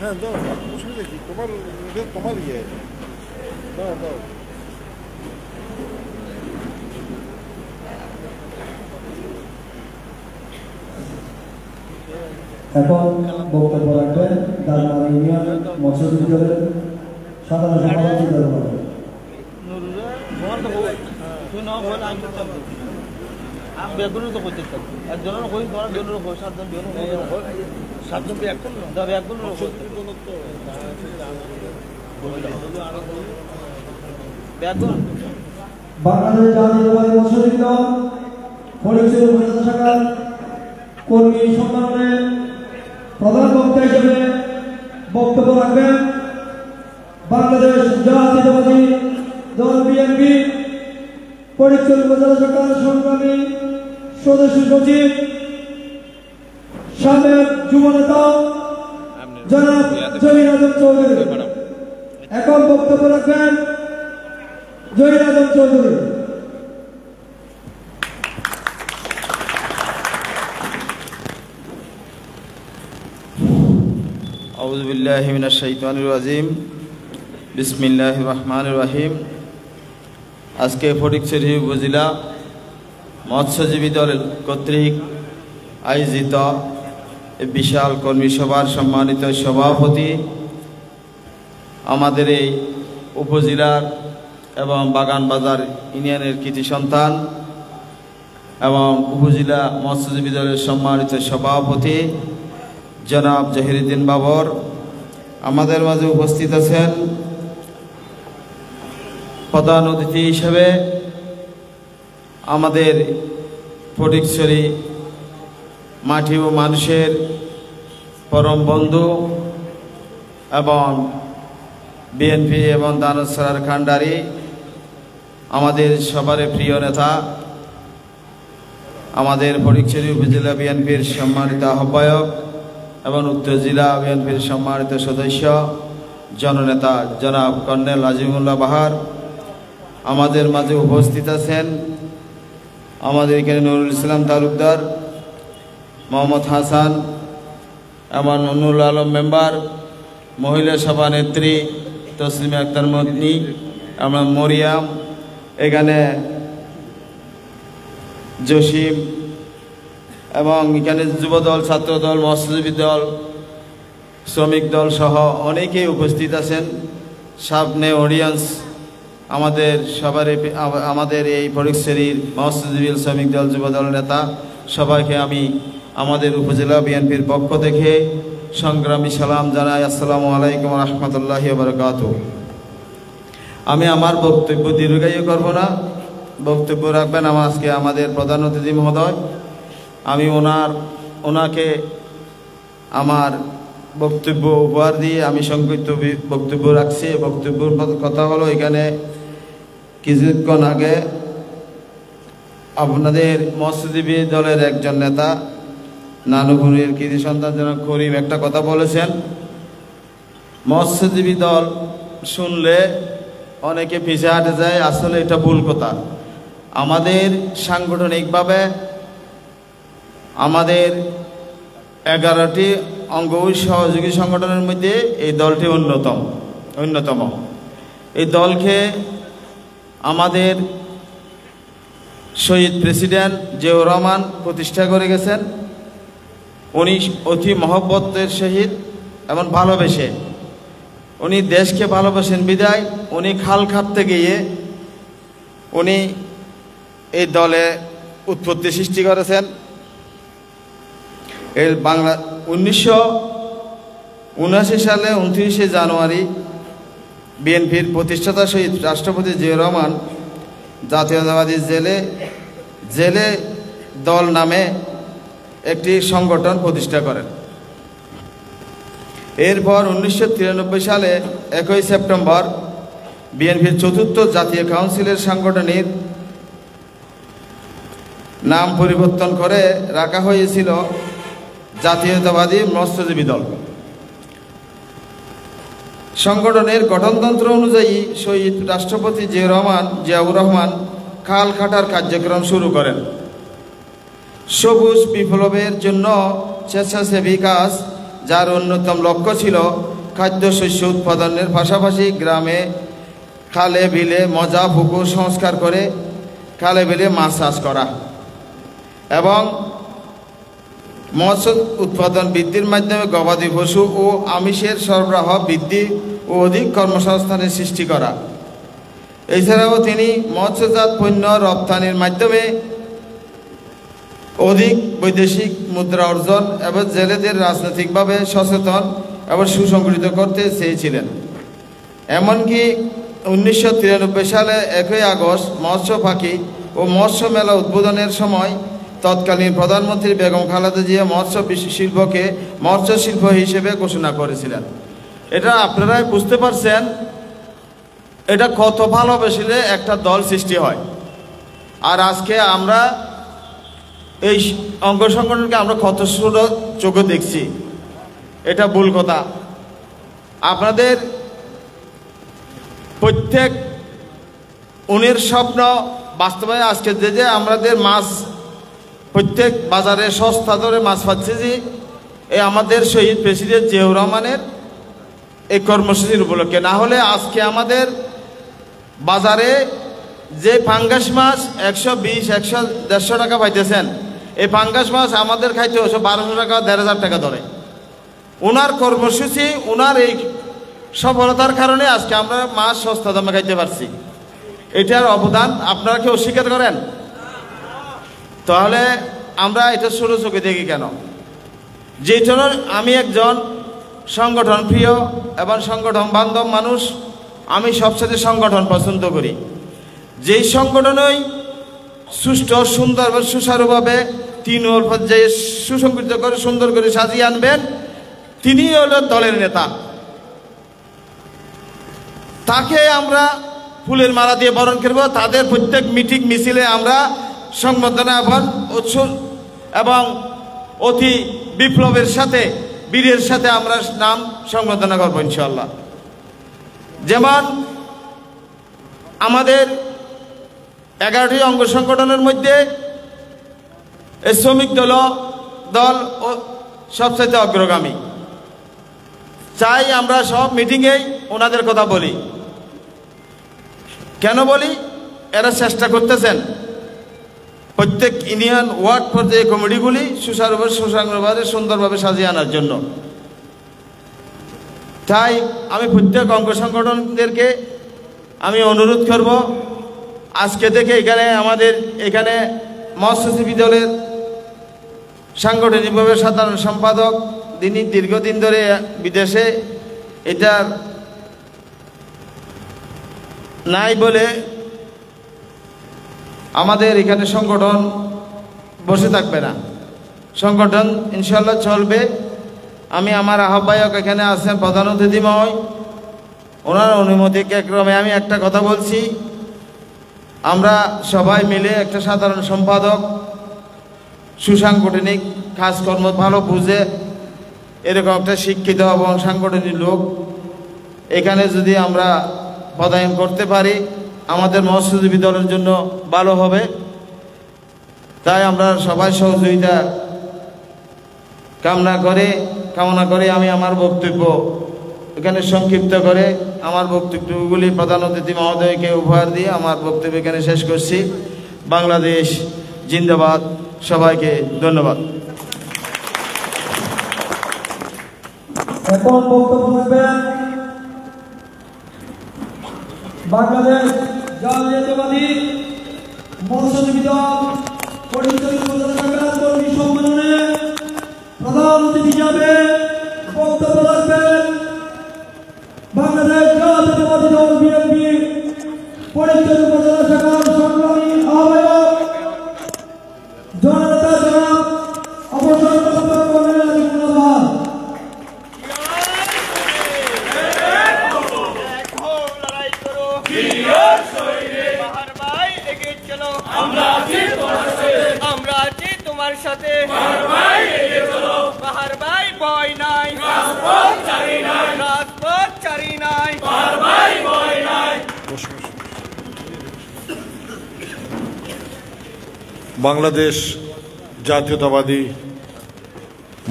হ্যাঁ দাও, অসুবিধা কি? তোমার ইয়ে দাও দাও। এখন বক্তব্য রাখবেন দারমার ইউনিয়ন মৎস্য বিদ্যালয়ের সাধারণ সম্পাদক বেগুন তো করতে থাকবে একজনের কই ধরা বেগুন কই সাতজন বেগুন সাতজন বেগুন দাও বেগুন বেগুন বাংলাদেশ জাতীয়তাবাদী মৎস্য বিদ্যালয় ফটিকছড়ি উপজেলা শাখার কর্মী সম্মেলনে প্রধান বক্তা হিসেবে বক্তব্য রাখবেন বাংলাদেশ জাতীয়তাবাদী দল বিএনপি ফটিকছড়ি উপজেলা শাখার সংগ্রামী সদস্য সচিব সাবেক যুব নেতা জনাব জহির আজম চৌধুরী। এখন বক্তব্য রাখবেন জহির আজম চৌধুরী। আউযু বিল্লাহি মিনাশ শাইতানির রাজিম। বিসমিল্লাহির রহমানির রহিম। আজকে ফটিকছড়ি উপজেলা মৎস্যজীবী দল কর্তৃক আয়োজিত বিশাল কর্মী সভার সম্মানিত সভাপতি, আমাদের এই উপজেলার এবং বাগান বাজার ইউনিয়নের কৃতি সন্তান এবং উপজেলা মৎস্যজীবী দলের সম্মানিত সভাপতি জনাব জহিরুদ্দিন বাবর আমাদের মাঝে উপস্থিত আছেন। প্রধান অতিথি হিসেবে আমাদের ফটিকছড়ি মাটি ও মানুষের পরম বন্ধু এবং বিএনপি এবং দানব সরার কান্ডারি আমাদের সবারই প্রিয় নেতা, আমাদের ফটিকছড়ি উপজেলা বিএনপির সম্মানিত আহ্বায়ক এবং উত্তর জেলা বিএনপির সম্মানিত সদস্য জননেতা জনাব কর্নেল আজিমুল্লাহ বাহার আমাদের মাঝে উপস্থিত আছেন। আমাদের এখানে নুরুল ইসলাম তালুকদার, মোহাম্মদ হাসান এবং নুরুল আলম মেম্বার, মহিলা সভানেত্রী তসলিমা আক্তার মদনী, আমরা মরিয়াম, এখানে জসিম এবং এখানে যুবদল, ছাত্রদল, মৎস্যজীবী দল, শ্রমিক দল সহ অনেকেই উপস্থিত আছেন। সামনে অডিয়েন্স আমাদের সবারই আমাদের এই ফটিকছড়ির মৎস্যজীবী শ্রমিক দল যুবদল নেতা সবাইকে আমি আমাদের উপজেলা বিএনপির পক্ষ থেকে সংগ্রামী সালাম জানাই। আসসালামু আলাইকুম রহমতুল্লাহি ওয়া বারাকাতুহু। আমি আমার বক্তব্য দীর্ঘায়ু করব না, বক্তব্য রাখবেন আজকে আমাদের প্রধান অতিথি মহোদয়। আমি ওনাকে আমার বক্তব্য উপহার দিয়ে আমি সংক্ষিপ্ত বক্তব্য রাখছি। বক্তব্যের কথা হলো, এখানে কিছুক্ষণ আগে আপনাদের মৎস্যজীবী দলের একজন নেতা নানুপুরের কৃতি সন্তান জনক করিম একটা কথা বলেছেন। মৎস্যজীবী দল শুনলে অনেকে পিছিয়ে হাঁটে যায়, আসলে এটা ভুল কথা। আমাদের সাংগঠনিকভাবে আমাদের 11টি অঙ্গ সহযোগী সংগঠনের মধ্যে এই দলটি অন্যতম। এই দলকে আমাদের শহীদ প্রেসিডেন্ট জিয়াউর রহমান প্রতিষ্ঠা করে গেছেন। উনি অতি মহব্বতের সহিত এবং ভালোবেসে, উনি দেশকে ভালোবাসেন বিদায় উনি খাল কাটতে গিয়ে উনি এই দলে উৎপত্তি সৃষ্টি করেছেন। এর 1979 সালে 29শে জানুয়ারি বিএনপির প্রতিষ্ঠাতা শহীদ রাষ্ট্রপতি জিয়াউর রহমান জাতীয়তাবাদী জেলে দল নামে একটি সংগঠন প্রতিষ্ঠা করেন। এরপর 1993 সালে 1 সেপ্টেম্বর বিএনপির 4র্থ জাতীয় কাউন্সিলের সাংগঠনিক নাম পরিবর্তন করে রাখা হয়েছিল জাতীয়তাবাদী মৎস্যজীবী দল। সংগঠনের গঠনতন্ত্র অনুযায়ী শহীদ রাষ্ট্রপতি জিয়াউর রহমান খাল কাটার কার্যক্রম শুরু করেন। সবুজ বিপ্লবের জন্য স্বেচ্ছাসেবী কাজ, যার অন্যতম লক্ষ্য ছিল খাদ্যশস্য উৎপাদনের পাশাপাশি গ্রামে খালে বিলে মজা পুকুর সংস্কার করে খালে বিলে মাছ চাষ করা এবং মৎস্য উৎপাদন বৃদ্ধির মাধ্যমে গবাদি পশু ও আমিষের সরবরাহ বৃদ্ধি ও অধিক কর্মসংস্থানের সৃষ্টি করা। এছাড়াও তিনি মৎস্যজাত পণ্য রপ্তানির মাধ্যমে অধিক বৈদেশিক মুদ্রা অর্জন এবং জেলেদের রাজনৈতিকভাবে সচেতন এবং সুসংগঠিত করতে চেয়েছিলেন। এমনকি 1993 সালে 1 আগস্ট মৎস্য পাখি ও মৎস্য মেলা উদ্বোধনের সময় তৎকালীন প্রধানমন্ত্রী বেগম খালেদা জিয়া মৎস্য শিল্পকে মৎস্য শিল্প হিসেবে ঘোষণা করেছিলেন। এটা আপনারাই বুঝতে পারছেন এটা কত ভালোবেসে একটা দল সৃষ্টি হয়। আর আজকে আমরা এই অঙ্গ সংগঠনকে আমরা কত ছোট চোখে দেখছি, এটা ভুল কথা। আপনাদের প্রত্যেক উনির স্বপ্ন বাস্তবায়ন আজকে যে আমাদের মাছ প্রত্যেক বাজারে সস্তা দরে মাছ পাচ্ছে যে এই আমাদের শহীদ প্রেসিডেন্ট জিয়াউর রহমানের এই কর্মসূচির উপলক্ষে। না হলে আজকে আমাদের বাজারে যে পাঙ্গাস মাছ 120, 100 টাকা পাইতেছেন, এই পাঙ্গাস মাছ আমাদের খাইতে হচ্ছে 1200 টাকা, 1500 টাকা ধরে। ওনার কর্মসূচি, ওনার এই সফলতার কারণে আজকে আমরা মাছ সস্তা দামে খাইতে পারছি। এটার অবদান আপনারা কি অস্বীকার করেন? তাহলে আমরা এটা ছোট চোখে দেখি কেন? যে জন্য আমি একজন সংগঠন প্রিয় এবং সংগঠন বান্ধব মানুষ, আমি সবচেয়ে সংগঠন পছন্দ করি। যেই সংগঠনই সুষ্ঠু সুন্দর এবং সুচারুভাবে 3 পর্যায়ে সুসংগঠিত করে সুন্দর করে সাজিয়ে আনবেন, তিনি হলেন দলের নেতা। তাকে আমরা ফুলের মালা দিয়ে বরণ করব। তাদের প্রত্যেক মিটিং মিছিলে আমরা সংবর্ধনা এবং অতি বিপ্লবের সাথে বীরের সাথে আমরা নাম সংবর্ধনা করবো ইনশাল্লাহ। যেমন আমাদের 11টি অঙ্গ সংগঠনের মধ্যে শ্রমিক দল সবচেয়ে অগ্রগামী। চাই আমরা সব মিটিংয়েই ওনাদের কথা বলি। কেন বলি? এরা চেষ্টা করতেছেন প্রত্যেক ইউনিয়ন ওয়ার্ড পর্যায়ে কমিটিগুলি সুসংগতভাবে সুন্দরভাবে সাজিয়ে আনার জন্য। তাই আমি প্রত্যেক অঙ্গ সংগঠনদেরকে আমি অনুরোধ করব, আজকে থেকে আমাদের এখানে মৎস্যজীবী দলের সাংগঠনিকভাবে সাধারণ সম্পাদক, তিনি দীর্ঘদিন ধরে বিদেশে, এটার নাই বলে আমাদের এখানে সংগঠন বসে থাকবে না, সংগঠন ইনশাল্লাহ চলবে। আমি আমার আহ্বায়ক এখানে আছেন প্রধান অতিথি মহোদয়, ওনার অনুমতিক্রমে আমি একটা কথা বলছি। আমরা সবাই মিলে একটা সাধারণ সম্পাদক, সুসাংগঠনিক কাজকর্ম ভালো বুঝে এরকম একটা শিক্ষিত এবং সাংগঠনিক লোক এখানে যদি আমরা পদায়ন করতে পারি, আমাদের মৎস্যজীবী দলের জন্য ভালো হবে। তাই আমরা সবাই সহযোগিতা কামনা করে আমি আমার বক্তব্য এখানে সংক্ষিপ্ত করে আমার বক্তব্যগুলি প্রধান অতিথি মহোদয়কে উপহার দিয়ে আমার বক্তব্য এখানে শেষ করছি। বাংলাদেশ জিন্দাবাদ। সবাইকে ধন্যবাদ। এখন বক্তব্য রাখবেন বাংলাদেশ জাতীয়তাবাদী মৎস্যজীবী দল পরিচালিত কর্মী সম্মেলনে প্রধান অতিথি হিসাবে বক্তব্য রাখবেন বাংলাদেশ জাতীয়তাবাদী দল বিএনপি পরিচালিত উপজেলা শাখার সংগ্রামী আহ্বায়ক জননেতা জনাব অবসরপ্রাপ্ত কর্নেল আজিমুল্লাহ ভাই। আমরা আছি তোমার সাথে, বাহার ভাই ভয় নাই, রাজপথ চারি নাই। বাংলাদেশ জাতীয়তাবাদী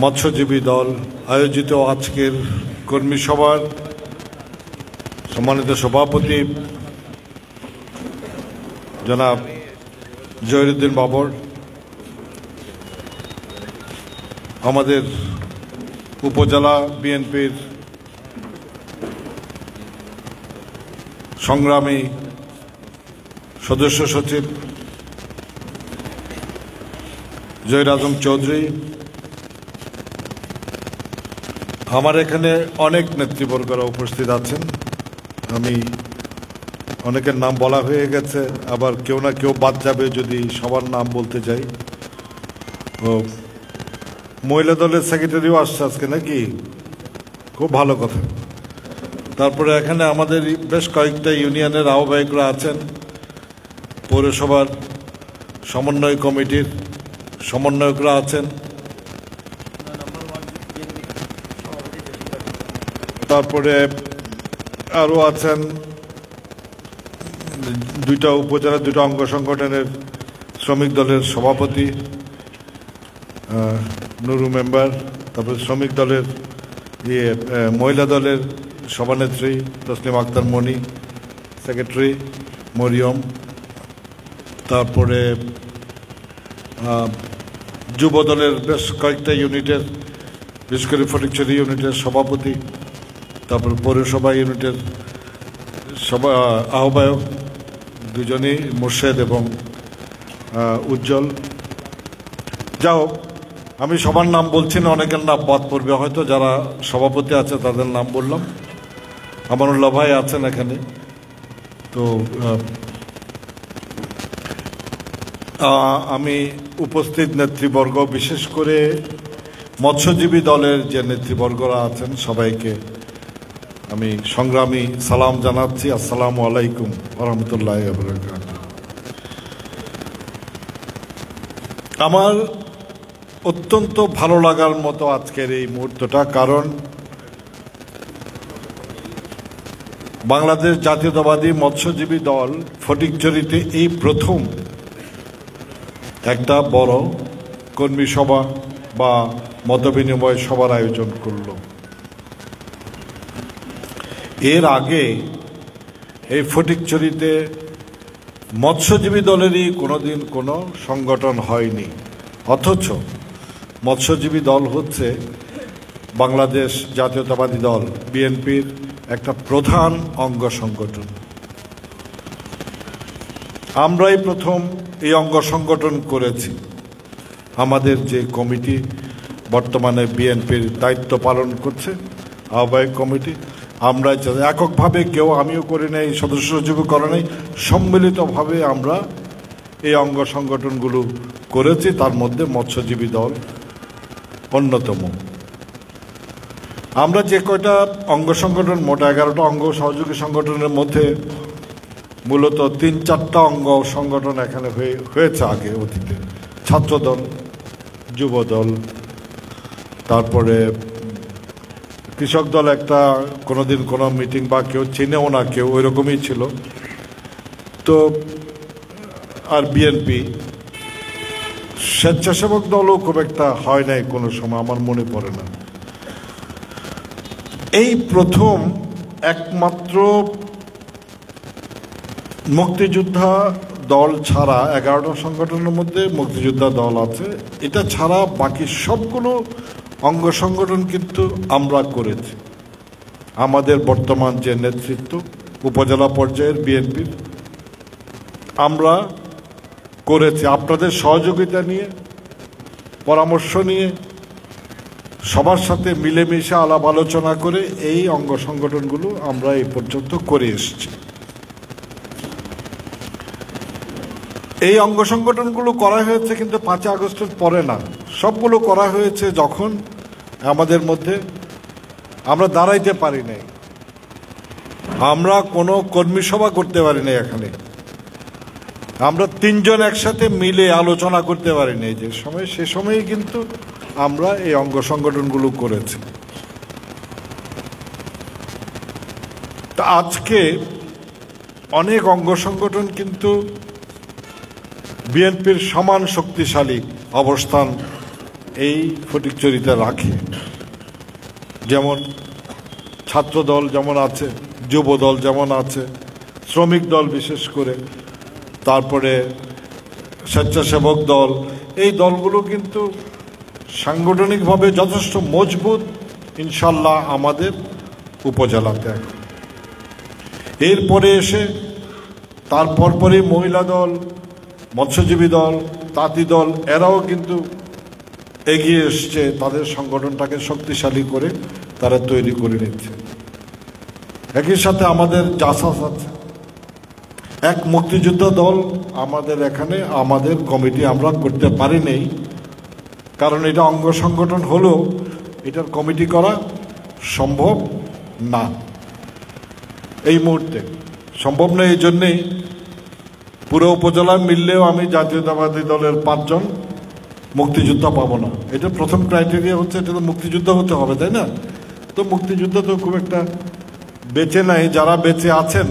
মৎস্যজীবী দল আয়োজিত আজকের কর্মী সভার সম্মানিত সভাপতি জনাব জহিরুদ্দিন বাবর, আমাদের উপজেলা বিএনপির সংগ্রামী সদস্য সচিব জহির আজম চৌধুরী, আমার এখানে অনেক নেতৃবর্গরা উপস্থিত আছেন। আমি অনেকের নাম বলা হয়ে গেছে, আবার কেউ না কেউ বাদ যাবে যদি সবার নাম বলতে যাই। ও মহিলা দলের সেক্রেটারিও আসছে আজকে নাকি, খুব ভালো কথা। তারপরে এখানে আমাদের বেশ কয়েকটা ইউনিয়নের আহ্বায়করা আছেন, পৌরসভার সমন্বয় কমিটির সমন্বয়করা আছেন, তারপরে আরও আছেন দুইটা উপজেলার দুটো অঙ্গ সংগঠনের শ্রমিক দলের সভাপতি নুরু মেম্বার, তারপরে শ্রমিক দলের মহিলা দলের সভানেত্রী তসলিম আক্তার মনি, সেক্রেটারি মরিয়ম, তারপরে যুব দলের বেশ কয়েকটা ইউনিটের, বিশেষ করে ফটিকছড়ি ইউনিটের সভাপতি, তারপর পৌরসভা ইউনিটের আহ্বায়ক দুজনই, মুর্শেদ এবং উজ্জ্বল। যা হোক, আমি সবার নাম বলছি না, অনেকের নাম বাদ পড়বে হয়তো, যারা সভাপতি আছে তাদের নাম বললাম। আমানুল্লাহ ভাই আছেন এখানে। তো আমি উপস্থিত নেতৃবর্গ, বিশেষ করে মৎস্যজীবী দলের যে নেতৃবর্গরা আছেন সবাইকে আমি সংগ্রামী সালাম জানাচ্ছি। আসসালামু আলাইকুম ওয়া রাহমাতুল্লাহি ওয়া বারাকাতুহু। আমার অত্যন্ত ভালো লাগার মতো আজকের এই মুহূর্তটা, কারণ বাংলাদেশ জাতীয়তাবাদী মৎস্যজীবী দল ফটিকছড়িতে এই প্রথম একটা বড় কর্মী সভা বা মতবিনিময় সভার আয়োজন করল। এর আগে এই ফটিকছড়িতে মৎস্যজীবী দলেরই কোনোদিন কোনো সংগঠন হয়নি, অথচ মৎস্যজীবী দল হচ্ছে বাংলাদেশ জাতীয়তাবাদী দল বিএনপির একটা প্রধান অঙ্গ সংগঠন। আমরাই প্রথম এই অঙ্গ সংগঠন করেছি। আমাদের যে কমিটি বর্তমানে বিএনপির দায়িত্ব পালন করছে, আহ্বায়ক কমিটি, আমরা এককভাবে কেউ, আমিও করি নাই, সদস্য সচিবও করে নাই, সম্মিলিতভাবে আমরা এই অঙ্গ সংগঠনগুলো করেছি। তার মধ্যে মৎস্যজীবী দল অন্যতম। আমরা যে কয়টা অঙ্গ সংগঠন, মোট 11টা অঙ্গ সহযোগী সংগঠনের মধ্যে মূলত 3-4টা অঙ্গ সংগঠন এখানে হয়েছে আগে অতীতে। ছাত্রদল, যুব দল, তারপরে কৃষক দল একটা কোনোদিন কোনো মিটিং বা কেউ চিনেও না কেউ, ওই রকমই ছিল। তো আর বিএনপি, স্বেচ্ছাসেবক দলও খুব একটা হয় নাই কোনো সময়, আমার মনে পড়ে না। এই প্রথম একমাত্র মুক্তিযোদ্ধা দল ছাড়া, 11টা সংগঠনের মধ্যে মুক্তিযোদ্ধা দল আছে, এটা ছাড়া বাকি সবগুলো অঙ্গ সংগঠন কিন্তু আমরা করেছি। আমাদের বর্তমান যে নেতৃত্ব উপজেলা পর্যায়ের বিএনপির, আমরা করেছি আপনাদের সহযোগিতা নিয়ে, পরামর্শ নিয়ে, সবার সাথে মিলেমিশে আলাপ আলোচনা করে এই অঙ্গ সংগঠনগুলো আমরা এই পর্যন্ত করে এসেছি। এই অঙ্গ সংগঠনগুলো করা হয়েছে কিন্তু 5 আগস্টের পরে না, সবগুলো করা হয়েছে যখন আমাদের মধ্যে আমরা দাঁড়াইতে পারি নাই, আমরা কোনো কর্মী সভা করতে পারি নাই, এখানে আমরা 3 জন একসাথে মিলে আলোচনা করতে পারি নাই যে সময়, সে সময়ই কিন্তু আমরা এই অঙ্গ সংগঠনগুলো করেছি। তা আজকে অনেক অঙ্গ সংগঠন কিন্তু বিএনপির সমান শক্তিশালী অবস্থান এই ফটিকছড়িতে রাখে। যেমন ছাত্র দল যেমন আছে, যুব দল যেমন আছে, শ্রমিক দল বিশেষ করে, তারপরে স্বেচ্ছাসেবক দল, এই দলগুলো কিন্তু সাংগঠনিকভাবে যথেষ্ট মজবুত ইনশাল্লাহ আমাদের উপজেলাতে। এরপরে এসে তারপরই মহিলা দল, মৎস্যজীবী দল, তাঁতি দল, এরাও কিন্তু এগিয়ে এসছে, তাদের সংগঠনটাকে শক্তিশালী করে তারা তৈরি করে নিচ্ছে। একই সাথে আমাদের জাসাস আছে, এক মুক্তিযোদ্ধা দল আমাদের এখানে, আমাদের কমিটি আমরা করতে পারি নেই, কারণ এটা অঙ্গ সংগঠন হলেও এটার কমিটি করা সম্ভব না, এই মুহূর্তে সম্ভব না। এই জন্যেই পুরো উপজেলা মিললেও আমি জাতীয়তাবাদী দলের 5 জন মুক্তিযোদ্ধা পাবো না। এটা প্রথম ক্রাইটেরিয়া হচ্ছে, এটা তো মুক্তিযোদ্ধা হতে হবে, তাই না? তো মুক্তিযোদ্ধা তো খুব একটা বেঁচে নাই, যারা বেঁচে আছেন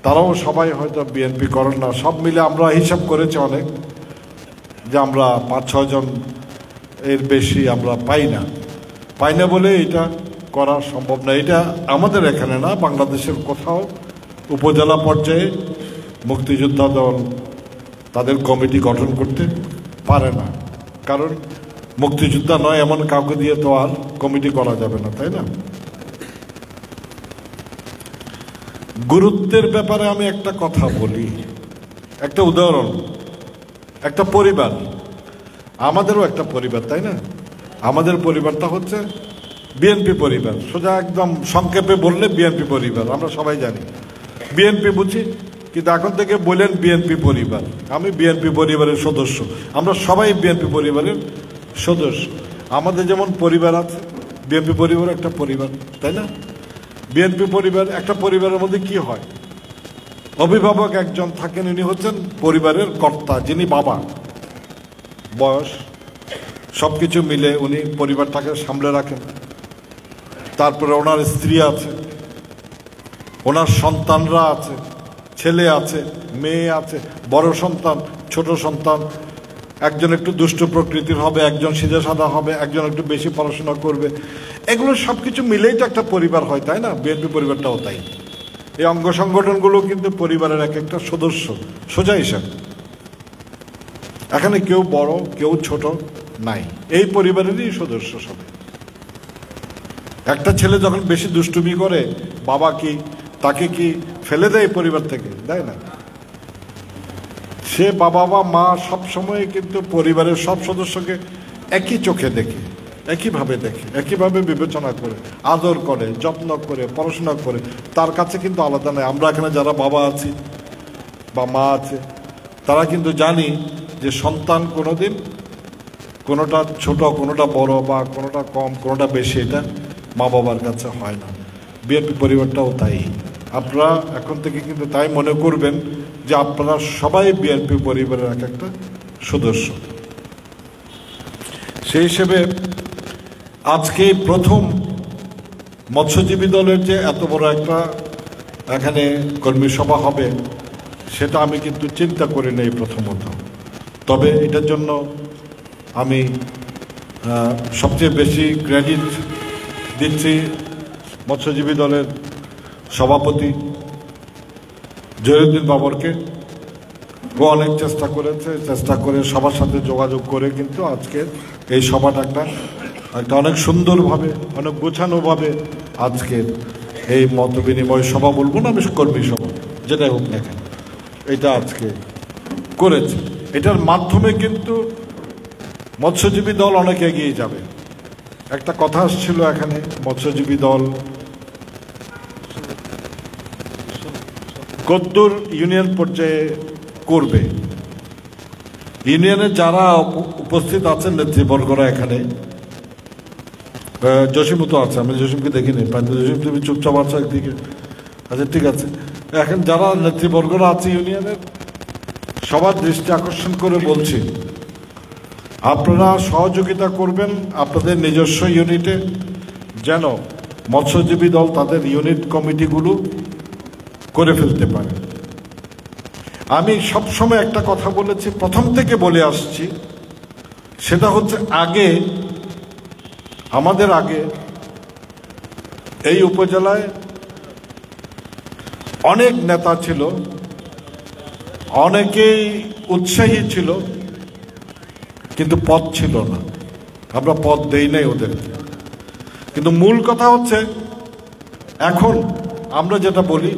তারাও সবাই হয়তো বিএনপি করেন না। সব মিলে আমরা হিসাব করেছি অনেক, যে আমরা 5-6 জন এর বেশি আমরা পাই না বলে এটা করা সম্ভব না। এটা আমাদের এখানে না, বাংলাদেশের কোথাও উপজেলা পর্যায়ে মুক্তিযোদ্ধা দল তাদের কমিটি গঠন করতে পারে না, কারণ মুক্তিযোদ্ধা নয় এমন কাউকে দিয়ে তো আর কমিটি করা যাবে না, তাই না? গুরুত্বের ব্যাপারে আমি একটা কথা বলি, একটা উদাহরণ। একটা পরিবার, আমাদেরও একটা পরিবার, তাই না? আমাদের পরিবারটা হচ্ছে বিএনপি পরিবার, সোজা একদম সংক্ষেপে বললে বিএনপি পরিবার, আমরা সবাই জানি, বিএনপি বুঝি। কিন্তু এখন থেকে বলেন বিএনপি পরিবার, আমি বিএনপি পরিবারের সদস্য, আমরা সবাই বিএনপি পরিবারের সদস্য। আমাদের যেমন পরিবার আছে, বিএনপি পরিবার একটা পরিবার, তাই না? বিএনপি পরিবার, একটা পরিবারের মধ্যে কি হয়, অভিভাবক একজন থাকেন, উনি হচ্ছেন পরিবারের কর্তা, যিনি বাবা, বয়স সবকিছু মিলে উনি পরিবারটাকে সামলে রাখেন। তারপরে ওনার স্ত্রী আছে, ওনার সন্তানরা আছে, ছেলে আছে, মেয়ে আছে, বড় সন্তান, ছোট সন্তান, একজন একটু দুষ্ট প্রকৃতির হবে, একজন সিধা সাদা হবে, একজন একটু বেশি পড়াশোনা করবে, এগুলো সবকিছু মিলেই তো একটা পরিবার হয়, তাই না? বিএনপি পরিবারটাও তাই। এই অঙ্গ সংগঠনগুলো কিন্তু পরিবারের এক একটা সদস্য, সোজা হিসাব। এখানে কেউ বড় কেউ ছোট নাই, এই পরিবারেরই সদস্য সবাই। একটা ছেলে যখন বেশি দুষ্টুমি করে, বাবা কি তাকে কি ফেলে দেয় পরিবার থেকে? দেয় না। সে বাবা বা মা সবসময় কিন্তু পরিবারের সব সদস্যকে একই চোখে দেখে, একইভাবে দেখে, একইভাবে বিবেচনা করে, আদর করে, যত্ন করে, পড়াশোনা করে, তার কাছে কিন্তু আলাদা নয়। আমরা এখানে যারা বাবা আছি বা মা আছে, তারা কিন্তু জানি যে সন্তান কোনোদিন কোনোটা ছোট, কোনোটা বড়, বা কোনোটা কম, কোনোটা বেশি, এটা মা বাবার কাছে হয় না। বিএনপি পরিবারটাও তাই। আপনারা এখন থেকে কিন্তু তাই মনে করবেন যে আপনারা সবাই বিএনপি পরিবারের এক একটা সদস্য। সেই হিসেবে আজকে প্রথম মৎস্যজীবী দলের যে এত বড় একটা এখানে কর্মী সভা হবে, সেটা আমি কিন্তু চিন্তা করি নাই প্রথমত। তবে এটার জন্য আমি সবচেয়ে বেশি ক্রেডিট দিচ্ছি মৎস্যজীবী দলের সভাপতি জহিরুদ্দিন বাবরকে। ও অনেক চেষ্টা করেছে, চেষ্টা করে সবার সাথে যোগাযোগ করে কিন্তু আজকে এই সভাটা একটা অনেক সুন্দরভাবে, অনেক গোছানোভাবে আজকের এই মত বিনিময় সভা, বলবো না আমি কর্মী সভা, যেটাই হোক না কেন, এটা আজকে করেছে। এটার মাধ্যমে কিন্তু মৎস্যজীবী দল অনেক এগিয়ে যাবে। একটা কথা আসছিল এখানে, মৎস্যজীবী দল কদ্দুর ইউনিয়ন পর্যায়ে করবে। ইউনিয়নে যারা উপস্থিত আছেন নেতৃবর্গরা, এখানে জসিমও তো আছে, আমি জসিমকে দেখিনি, জসিম তুমি চুপচাপ আছো একদিকে, আচ্ছা ঠিক আছে। এখন যারা নেতৃবর্গরা আছে ইউনিয়নের, সবার দৃষ্টি আকর্ষণ করে বলছি, আপনারা সহযোগিতা করবেন আপনাদের নিজস্ব ইউনিটে, যেন মৎস্যজীবী দল তাদের ইউনিট কমিটিগুলো করে ফেলতে পারে। আমি সবসময় একটা কথা বলেছি, প্রথম থেকে বলে আসছি, সেটা হচ্ছে আমাদের আগে এই উপজেলায় অনেক নেতা ছিল, অনেকেই উৎসাহী ছিল, কিন্তু পদ ছিল না। আমরা পদ দেই নাই ওদেরকে। কিন্তু মূল কথা হচ্ছে, এখন আমরা যেটা বলি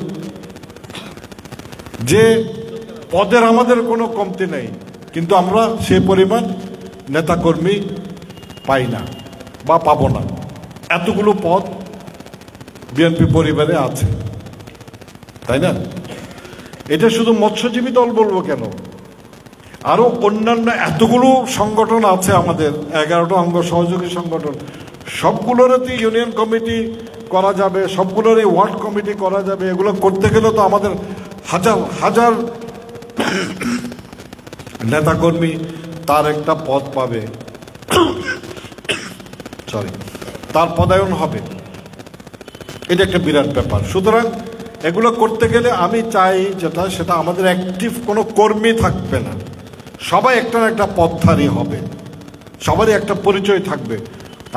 যে পদের আমাদের কোনো কমতি নেই, কিন্তু আমরা সেই পরিমাণ নেতাকর্মী পাই না বা পাবো না। এতগুলো পদ বিএনপি পরিবারে আছে, তাই না? এটা শুধু মৎস্যজীবী দল বলবো কেন, আরো অন্যান্য এতগুলো সংগঠন আছে আমাদের, 11টা অঙ্গ সহযোগী সংগঠন। সবগুলোরই ইউনিয়ন কমিটি করা যাবে, সবগুলোরই ওয়ার্ড কমিটি করা যাবে। এগুলো করতে গেলে তো আমাদের হাজার হাজার নেতাকর্মী তার একটা পদ পাবে, তার পদায়ন হবে। এটা একটা বিরাট ব্যাপার। সুতরাং এগুলো করতে গেলে আমি চাই যেটা, সেটা আমাদের অ্যাক্টিভ কোনো কর্মী থাকবে না, সবাই একটা না একটা পদধারী হবে, সবারই একটা পরিচয় থাকবে।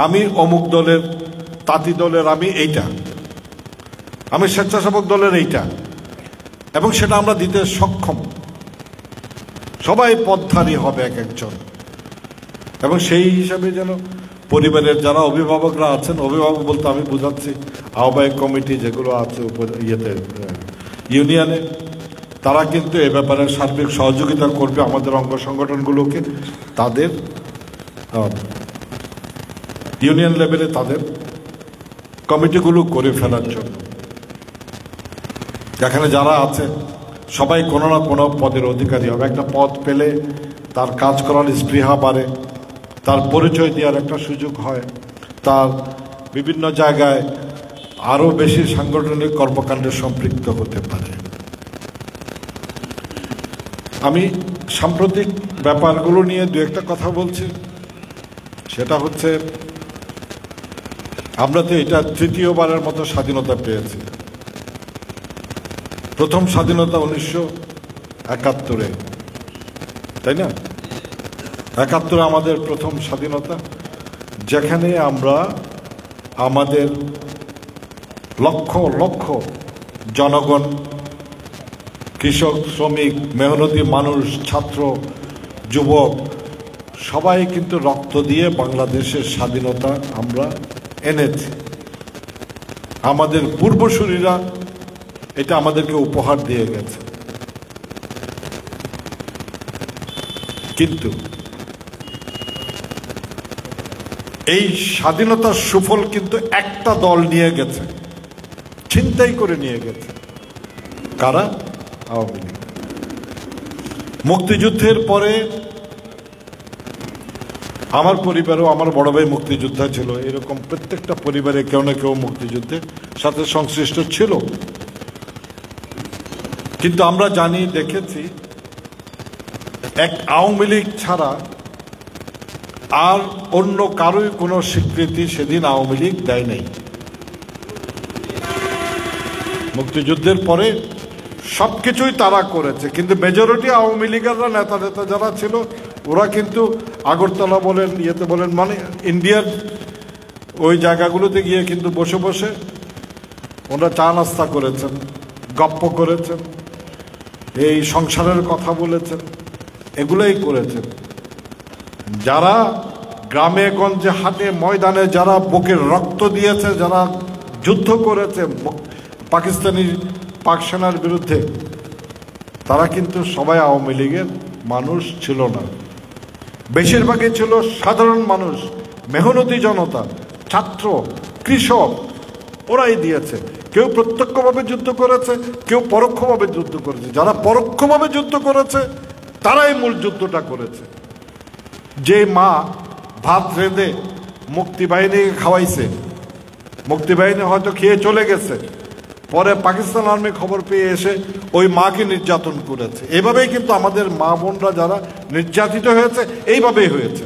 আমি অমুক দলের, তাঁতি দলের আমি এইটা, আমি স্বেচ্ছাসেবক দলের এইটা, এবং সেটা আমরা দিতে সক্ষম। সবাই পদধারী হবে এক একজন, এবং সেই হিসাবে যেন পরিবারের যারা অভিভাবকরা আছেন, অভিভাবক বলতে আমি বুঝাচ্ছি আহ্বায়ক কমিটি যেগুলো আছে ইউনিয়নে, তারা কিন্তু এ ব্যাপারে সার্বিক সহযোগিতা করবে আমাদের অঙ্গ সংগঠনগুলোকে, তাদের ইউনিয়ন লেভেলে তাদের কমিটিগুলো করে ফেলার জন্য। এখানে যারা আছে সবাই কোনো না কোনো পদের অধিকারী হবে। একটা পদ পেলে তার কাজ করার স্পৃহা বাড়ে, তার পরিচয় দেওয়ার একটা সুযোগ হয়, তার বিভিন্ন জায়গায় আরও বেশি সাংগঠনিক কর্মকাণ্ডে সম্পৃক্ত হতে পারে। আমি সাম্প্রতিক ব্যাপারগুলো নিয়ে দু একটা কথা বলছি। সেটা হচ্ছে, আমরা তো এটা তৃতীয়বারের মতো স্বাধীনতা পেয়েছি। প্রথম স্বাধীনতা 1971-এ, তাই না? 71 আমাদের প্রথম স্বাধীনতা, যেখানে আমরা আমাদের লক্ষ লক্ষ জনগণ, কৃষক, শ্রমিক, মেহনতি মানুষ, ছাত্র, যুবক সবাই কিন্তু রক্ত দিয়ে বাংলাদেশের স্বাধীনতা আমরা এনেছি। আমাদের পূর্বসূরীরা এটা আমাদেরকে উপহার দিয়ে গেছে। কিন্তু এই স্বাধীনতার সুফল কিন্তু একটা দল নিয়ে গেছে, ছিনতাই করে নিয়ে গেছে। কারা? আওয়ামী লীগ। মুক্তিযুদ্ধের পরে আমার পরিবারও, আমার বড় ভাই মুক্তিযোদ্ধা ছিল, এরকম প্রত্যেকটা পরিবারে কেউ না কেউ মুক্তিযুদ্ধের সাথে সংশ্লিষ্ট ছিল। কিন্তু আমরা জানি, দেখেছি, এক আওয়ামী লীগ ছাড়া আর অন্য কারোই কোনো স্বীকৃতি সেদিন আওয়ামী লীগ দেয় নাই। মুক্তিযুদ্ধের পরে সবকিছুই তারা করেছে, কিন্তু মেজরিটি আওয়ামী লীগেররা, নেতা যারা ছিল, ওরা কিন্তু আগরতলা বলেন, ইয়েতে বলেন, মানে ইন্ডিয়ার ওই জায়গাগুলোতে গিয়ে কিন্তু বসে বসে ওরা চা নাস্তা করেছেন, গপ্প করেছেন, এই সংসারের কথা বলেছেন, এগুলোই করেছেন। যারা গ্রামে গঞ্জে হাটে ময়দানে যারা বুকের রক্ত দিয়েছে, যারা যুদ্ধ করেছে পাকিস্তানি পাক সেনার বিরুদ্ধে, তারা কিন্তু সবাই আওয়ামী লীগের মানুষ ছিল না। বেশিরভাগই ছিল সাধারণ মানুষ, মেহনতি জনতা, ছাত্র, কৃষক, ওরাই দিয়েছে। কেউ প্রত্যক্ষভাবে যুদ্ধ করেছে, কেউ পরোক্ষভাবে যুদ্ধ করেছে। যারা পরোক্ষভাবে যুদ্ধ করেছে তারাই মূল যুদ্ধটা করেছে। যে মা ভাত রেঁধে মুক্তিবাহিনীকে খাওয়াইছে, মুক্তিবাহিনী হয়তো খেয়ে চলে গেছে, পরে পাকিস্তান আর্মি খবর পেয়ে এসে ওই মাকে নির্যাতন করেছে। এইভাবেই কিন্তু আমাদের মা বোনরা যারা নির্যাতিত হয়েছে, এইভাবেই হয়েছে।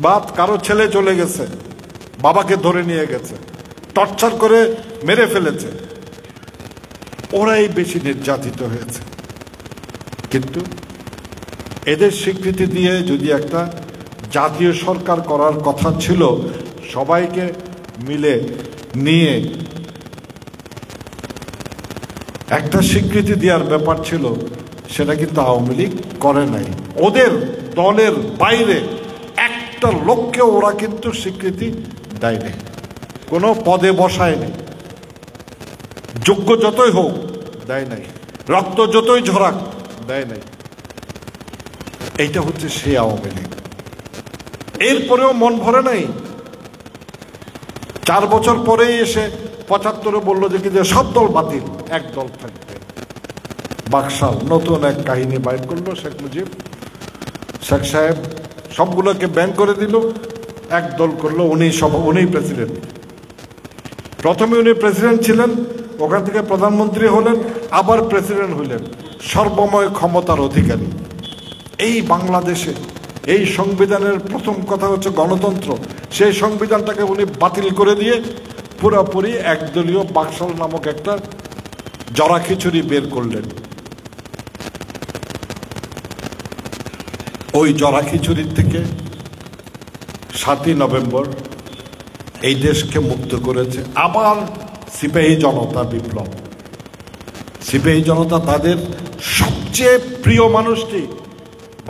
বা কারো ছেলে চলে গেছে, বাবাকে ধরে নিয়ে গেছে, টর্চার করে মেরে ফেলেছে, ওরাই বেশি নির্যাতিত হয়েছে। কিন্তু এদের স্বীকৃতি দিয়ে যদি একটা জাতীয় সরকার করার কথা ছিল, সবাইকে মিলে নিয়ে একটা স্বীকৃতি দেওয়ার ব্যাপার ছিল, সেটা কিন্তু আওয়ামী লীগ করে নাই। ওদের দলের বাইরে একটা লোককে ওরা কিন্তু স্বীকৃতি দেয়নি, কোনো পদে বসায়নি, যোগ্য যতই হোক দেয় নাই, রক্ত যতই ঝরাক দেয় নাই। এইটা হচ্ছে সেই আওয়ামী লীগ। এরপরেও মন ভরে নাই। 4 বছর পরেই এসে 75-এ বললো যে কি যে সব দল বাতিল, এক দল থাকবে। বাকশাল নতুন এক কাহিনী বাইর করলো শেখ মুজিব। শেখ সাহেব সবগুলোকে ব্যান করে দিল, এক দল করলো, উনি প্রেসিডেন্ট। প্রথমে উনি প্রেসিডেন্ট ছিলেন, ওখান থেকে প্রধানমন্ত্রী হলেন, আবার প্রেসিডেন্ট হইলেন, সর্বময় ক্ষমতার অধিকারী। এই বাংলাদেশে এই সংবিধানের প্রথম কথা হচ্ছে গণতন্ত্র। সেই সংবিধানটাকে উনি বাতিল করে দিয়ে পুরোপুরি একদলীয় বাকশাল নামক একটা জরা খিচুড়ি বের করলেন। ওই জরা খিচুড়ির থেকে 7ই নভেম্বর এই দেশকে মুক্ত করেছে আবার সিপাহী জনতা বিপ্লব। সিপাহী জনতা তাদের সবচেয়ে প্রিয় মানুষটি,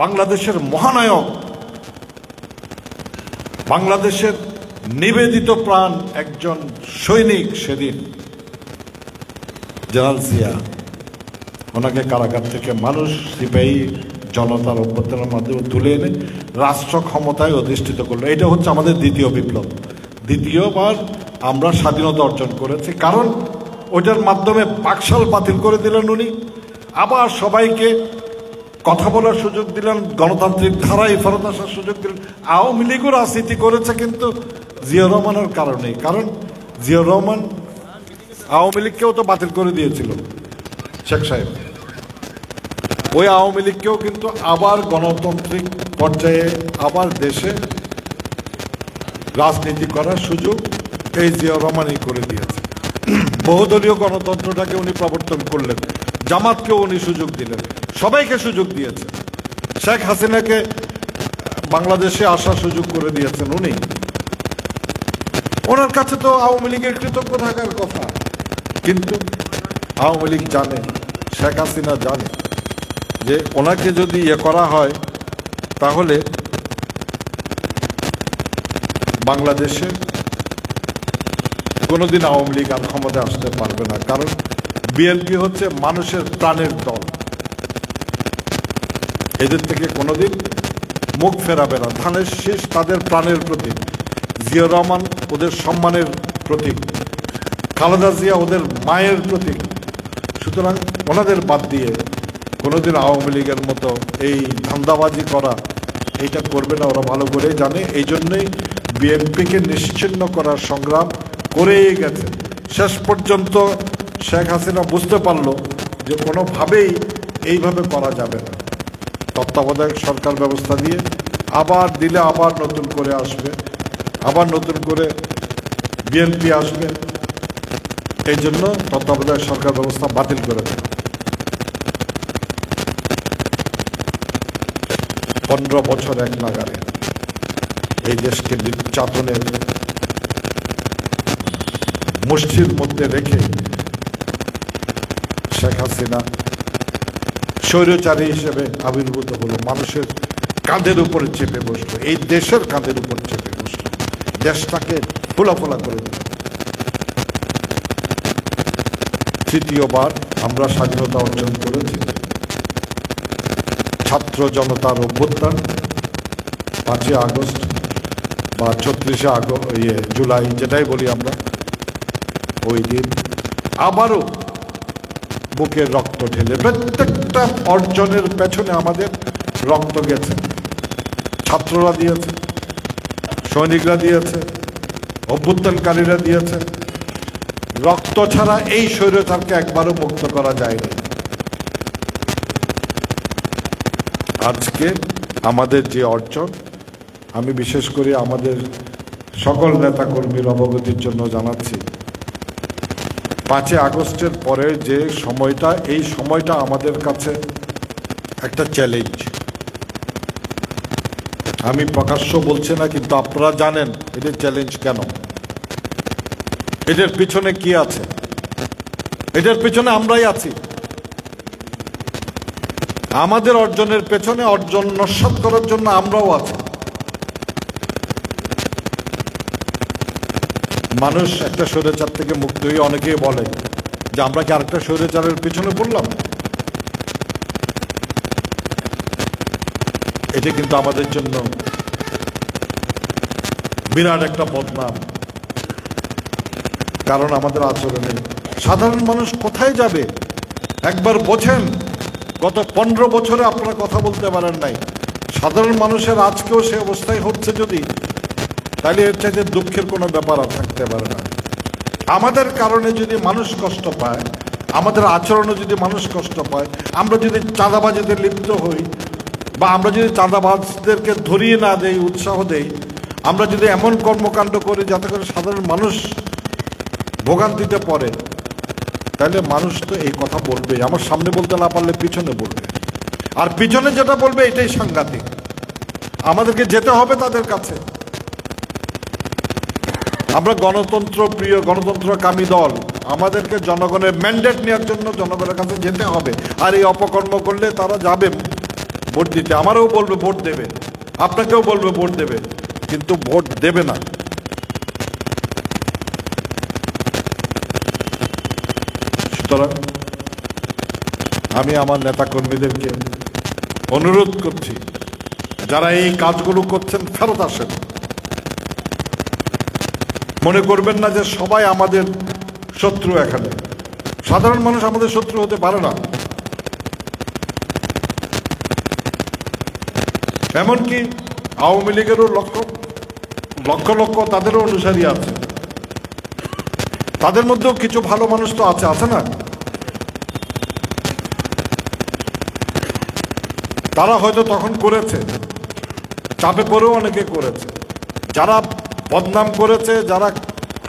বাংলাদেশের মহানায়ক, বাংলাদেশের নিবেদিত প্রাণ একজন সৈনিক, সেদিন জেনারেল জিয়া, ওনাকে কারাগার থেকে মানুষ সিপাহী জনতার অভ্যুত্থানের মাধ্যমে তুলে এনে রাষ্ট্র ক্ষমতায় অধিষ্ঠিত করলো। এটা হচ্ছে আমাদের দ্বিতীয় বিপ্লব। দ্বিতীয়বার আমরা স্বাধীনতা অর্জন করেছি, কারণ ওইটার মাধ্যমে বাকশাল বাতিল করে দিলেন উনি, আবার সবাইকে কথা বলার সুযোগ দিলেন, গণতান্ত্রিক ধারায় ফেরত আসার সুযোগ দিলেন। আওয়ামী লীগও রাজনীতি করেছে কিন্তু জিয়াউর রহমানের কারণে, কারণ জিয়াউর রহমান আওয়ামী লীগকেও তো বাতিল করে দিয়েছিল শেখ সাহেব। ওই আওয়ামী লীগকেও কিন্তু আবার গণতান্ত্রিক পর্যায়ে আবার দেশে রাজনীতি করার সুযোগ এই জিয়াউর রহমানই করে দিয়েছে। বহুদলীয় গণতন্ত্রটাকে উনি প্রবর্তন করলেন, জামাতকেও উনি সুযোগ দিলেন, সবাইকে সুযোগ দিয়েছে। শেখ হাসিনাকে বাংলাদেশে আসার সুযোগ করে দিয়েছেন উনি। ওনার কাছে তো আওয়ামী লীগের কৃতজ্ঞ থাকার কথা, কিন্তু আওয়ামী লীগ জানে, শেখ হাসিনা জানে যে ওনাকে যদি করা হয় তাহলে বাংলাদেশে কোনোদিন আওয়ামী লীগ আর ক্ষমতায় আসতে পারবে না, কারণ বিএনপি হচ্ছে মানুষের প্রাণের দল, এদের থেকে কোনোদিন মুখ ফেরাবে না। ধানের শীষ তাদের প্রাণের প্রতীক, জিয়াউর রহমান ওদের সম্মানের প্রতীক, খালেদা জিয়া ওদের মায়ের প্রতীক। সুতরাং ওনাদের বাদ দিয়ে কোনোদিন আওয়ামী লীগের মতো এই ধান্দাবাজি করা, এইটা করবে না, ওরা ভালো করেই জানে। এই জন্যই বিএনপিকে নিশ্চিহ্ন করার সংগ্রাম করেই গেছে। শেষ পর্যন্ত শেখ হাসিনা বুঝতে পারলো যে কোনোভাবেই এইভাবে করা যাবে না, তত্ত্বাবধায়ক সরকার ব্যবস্থা দিয়ে আবার দিলে আবার নতুন করে আসবে, আবার নতুন করে বিএনপি আসবে। এই জন্য তত্ত্বাবধায়ক সরকার ব্যবস্থা বাতিল করে দেয়। 15 বছর এক নাগারে এই দেশকে নির্যাতনের মুষ্টির মধ্যে রেখে শেখ হাসিনা স্বৈরচারী হিসেবে আবির্ভূত হলো, মানুষের কাঁধের উপরে চেপে বসলো, এই দেশের কাঁধের উপর চেপে বসলো, দেশটাকে ফোলা করে দিল। তৃতীয়বার আমরা স্বাধীনতা অর্জন করেছি। ছাত্র জনতার অভ্যুত্থান 5ই আগস্ট বা 36শে জুলাই, যেটাই বলি আমরা, ওই দিন আবারও বুকের রক্ত ঢেলে, প্রত্যেকটা অর্জনের পেছনে আমাদের রক্ত গেছে। ছাত্ররা দিয়েছে, সৈনিকরা দিয়েছে, অভ্যুত্থানকারীরা দিয়েছে। রক্ত ছাড়া এই স্বৈরচারকে একবারও মুক্ত করা যায়নি। আজকে আমাদের যে অর্জন, আমি বিশেষ করে আমাদের সকল নেতাকর্মীর অবগতির জন্য জানাচ্ছি, 5ই আগস্টের পরে যে সময়টা, এই সময়টা আমাদের কাছে একটা চ্যালেঞ্জ। আমি প্রকাশ্য বলছি না, কিন্তু আপনারা জানেন এটা চ্যালেঞ্জ কেন। এটার পিছনে কি আছে? এটার পিছনে আমরাই আছি। আমাদের অর্জনের পেছনে অর্জন নস্যাৎ করার জন্য আমরাও আছি। মানুষ একটা স্বৈরাচার থেকে মুক্ত হয়ে অনেকেই বলে যে আমরা কি আরেকটা স্বৈরাচারের পিছনে পড়লাম? এটা কিন্তু আমাদের জন্য বিরাট একটা বদনাম। কারণ আমাদের আচরণে সাধারণ মানুষ কোথায় যাবে একবার বোঝেন। গত 15 বছরে আপনারা কথা বলতে পারেন নাই। সাধারণ মানুষের আজকেও সে অবস্থায় হচ্ছে যদি, তাহলে এর চাইতে দুঃখের কোনো ব্যাপার আর থাকতে পারে না। আমাদের কারণে যদি মানুষ কষ্ট পায়, আমাদের আচরণে যদি মানুষ কষ্ট পায়, আমরা যদি চাঁদাবাজিতে লিপ্ত হই বা আমরা যদি চাঁদাবাজদেরকে ধরিয়ে না দেই, উৎসাহ দেই, আমরা যদি এমন কর্মকাণ্ড করি যাতে করে সাধারণ মানুষ ভোগান্তিতে পড়ে, তাহলে মানুষ তো এই কথা বলবে। আমার সামনে বলতে না পারলে পিছনে বলবে, আর পিছনে যেটা বলবে এটাই সাংঘাতিক। আমাদেরকে যেতে হবে তাদের কাছে। আমরা গণতন্ত্র প্রিয়, গণতন্ত্রকামী দল। আমাদেরকে জনগণের ম্যান্ডেট নেওয়ার জন্য জনগণের কাছে যেতে হবে। আর এই অপকর্ম করলে তারা যাবে ভোট দিতে। আমারও বলবে ভোট দেবে, আপনাকেও বলবে ভোট দেবে, কিন্তু ভোট দেবে না। সুতরাং আমি আমার নেতাকর্মীদেরকে অনুরোধ করছি, যারা এই কাজগুলো করছেন ফেরত আসেন। মনে করবেন না যে সবাই আমাদের শত্রু। এখানে সাধারণ মানুষ আমাদের শত্রু হতে পারে না। এমনকি আওয়ামী লীগেরও লক্ষ লক্ষ তাদেরও অনুসারী আছে। তাদের মধ্যেও কিছু ভালো মানুষ তো আছে না? তারা হয়তো তখন করেছে, চাপে পড়েও অনেকে করেছে। যারা বদনাম করেছে, যারা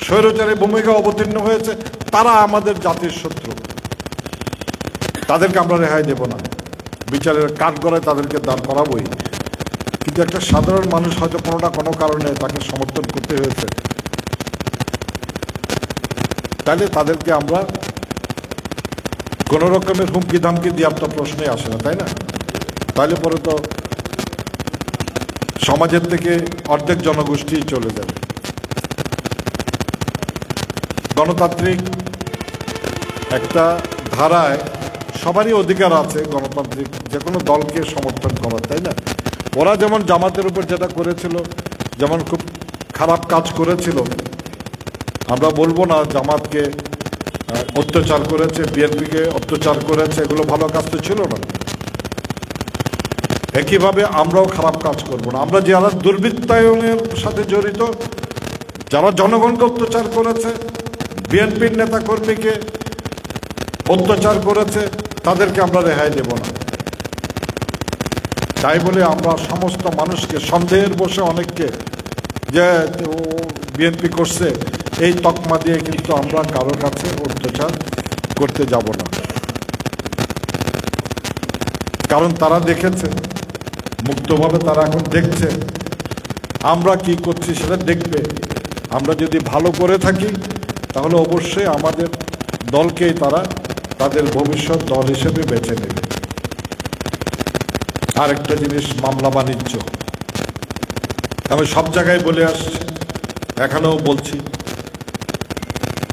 স্বৈরাচারী ভূমিকা অবতীর্ণ হয়েছে, তারা আমাদের জাতির শত্রু। তাদেরকে আমরা রেহাই দেব না। বিচারের কাঠগড়ায় তাদেরকে দাঁড় করাবই। কিন্তু একটা সাধারণ মানুষ হয়তো কোনো কারণে তাকে সমর্থন করতে হয়েছে, তাহলে তাদেরকে আমরা কোন রকমের হুমকি ধামকি দেওয়ার তো প্রশ্নে আসে না, তাই না? তাহলে পরে তো সমাজের থেকে অর্ধেক জনগোষ্ঠী চলে যাবে। গণতান্ত্রিক একটা ধারায় সবারই অধিকার আছে গণতান্ত্রিক যে কোনো দলকে সমর্থন করার, তাই না? ওরা যেমন জামাতের উপর যেটা করেছিল, যেমন খুব খারাপ কাজ করেছিল, আমরা বলবো না জামাতকে অত্যাচার করেছে, বিএনপিকে অত্যাচার করেছে, এগুলো ভালো কাজ তো ছিল না। একইভাবে আমরাও খারাপ কাজ করব না। আমরা যারা দুর্বৃত্তায়নের সাথে জড়িত, যারা জনগণকে অত্যাচার করেছে, বিএনপির নেতা কর্মীকে অত্যাচার করেছে, তাদেরকে আমরা রেহাই দেব না। তাই বলে আমরা সমস্ত মানুষকে সন্দেহের বসে অনেককে যে বিএনপি করছে এই তকমা দিয়ে কিন্তু আমরা কারো কাছে অত্যাচার করতে যাব না। কারণ তারা দেখেছে, মুক্তভাবে তারা এখন দেখছে আমরা কি করছি, সেটা দেখবে। আমরা যদি ভালো করে থাকি তাহলে অবশ্যই আমাদের দলকেই তারা তাদের ভবিষ্যৎ দল হিসেবে বেছে নেবে। আরেকটা জিনিস, মামলা বাণিজ্য। আমি সব জায়গায় বলে আসছি, এখানেও বলছি,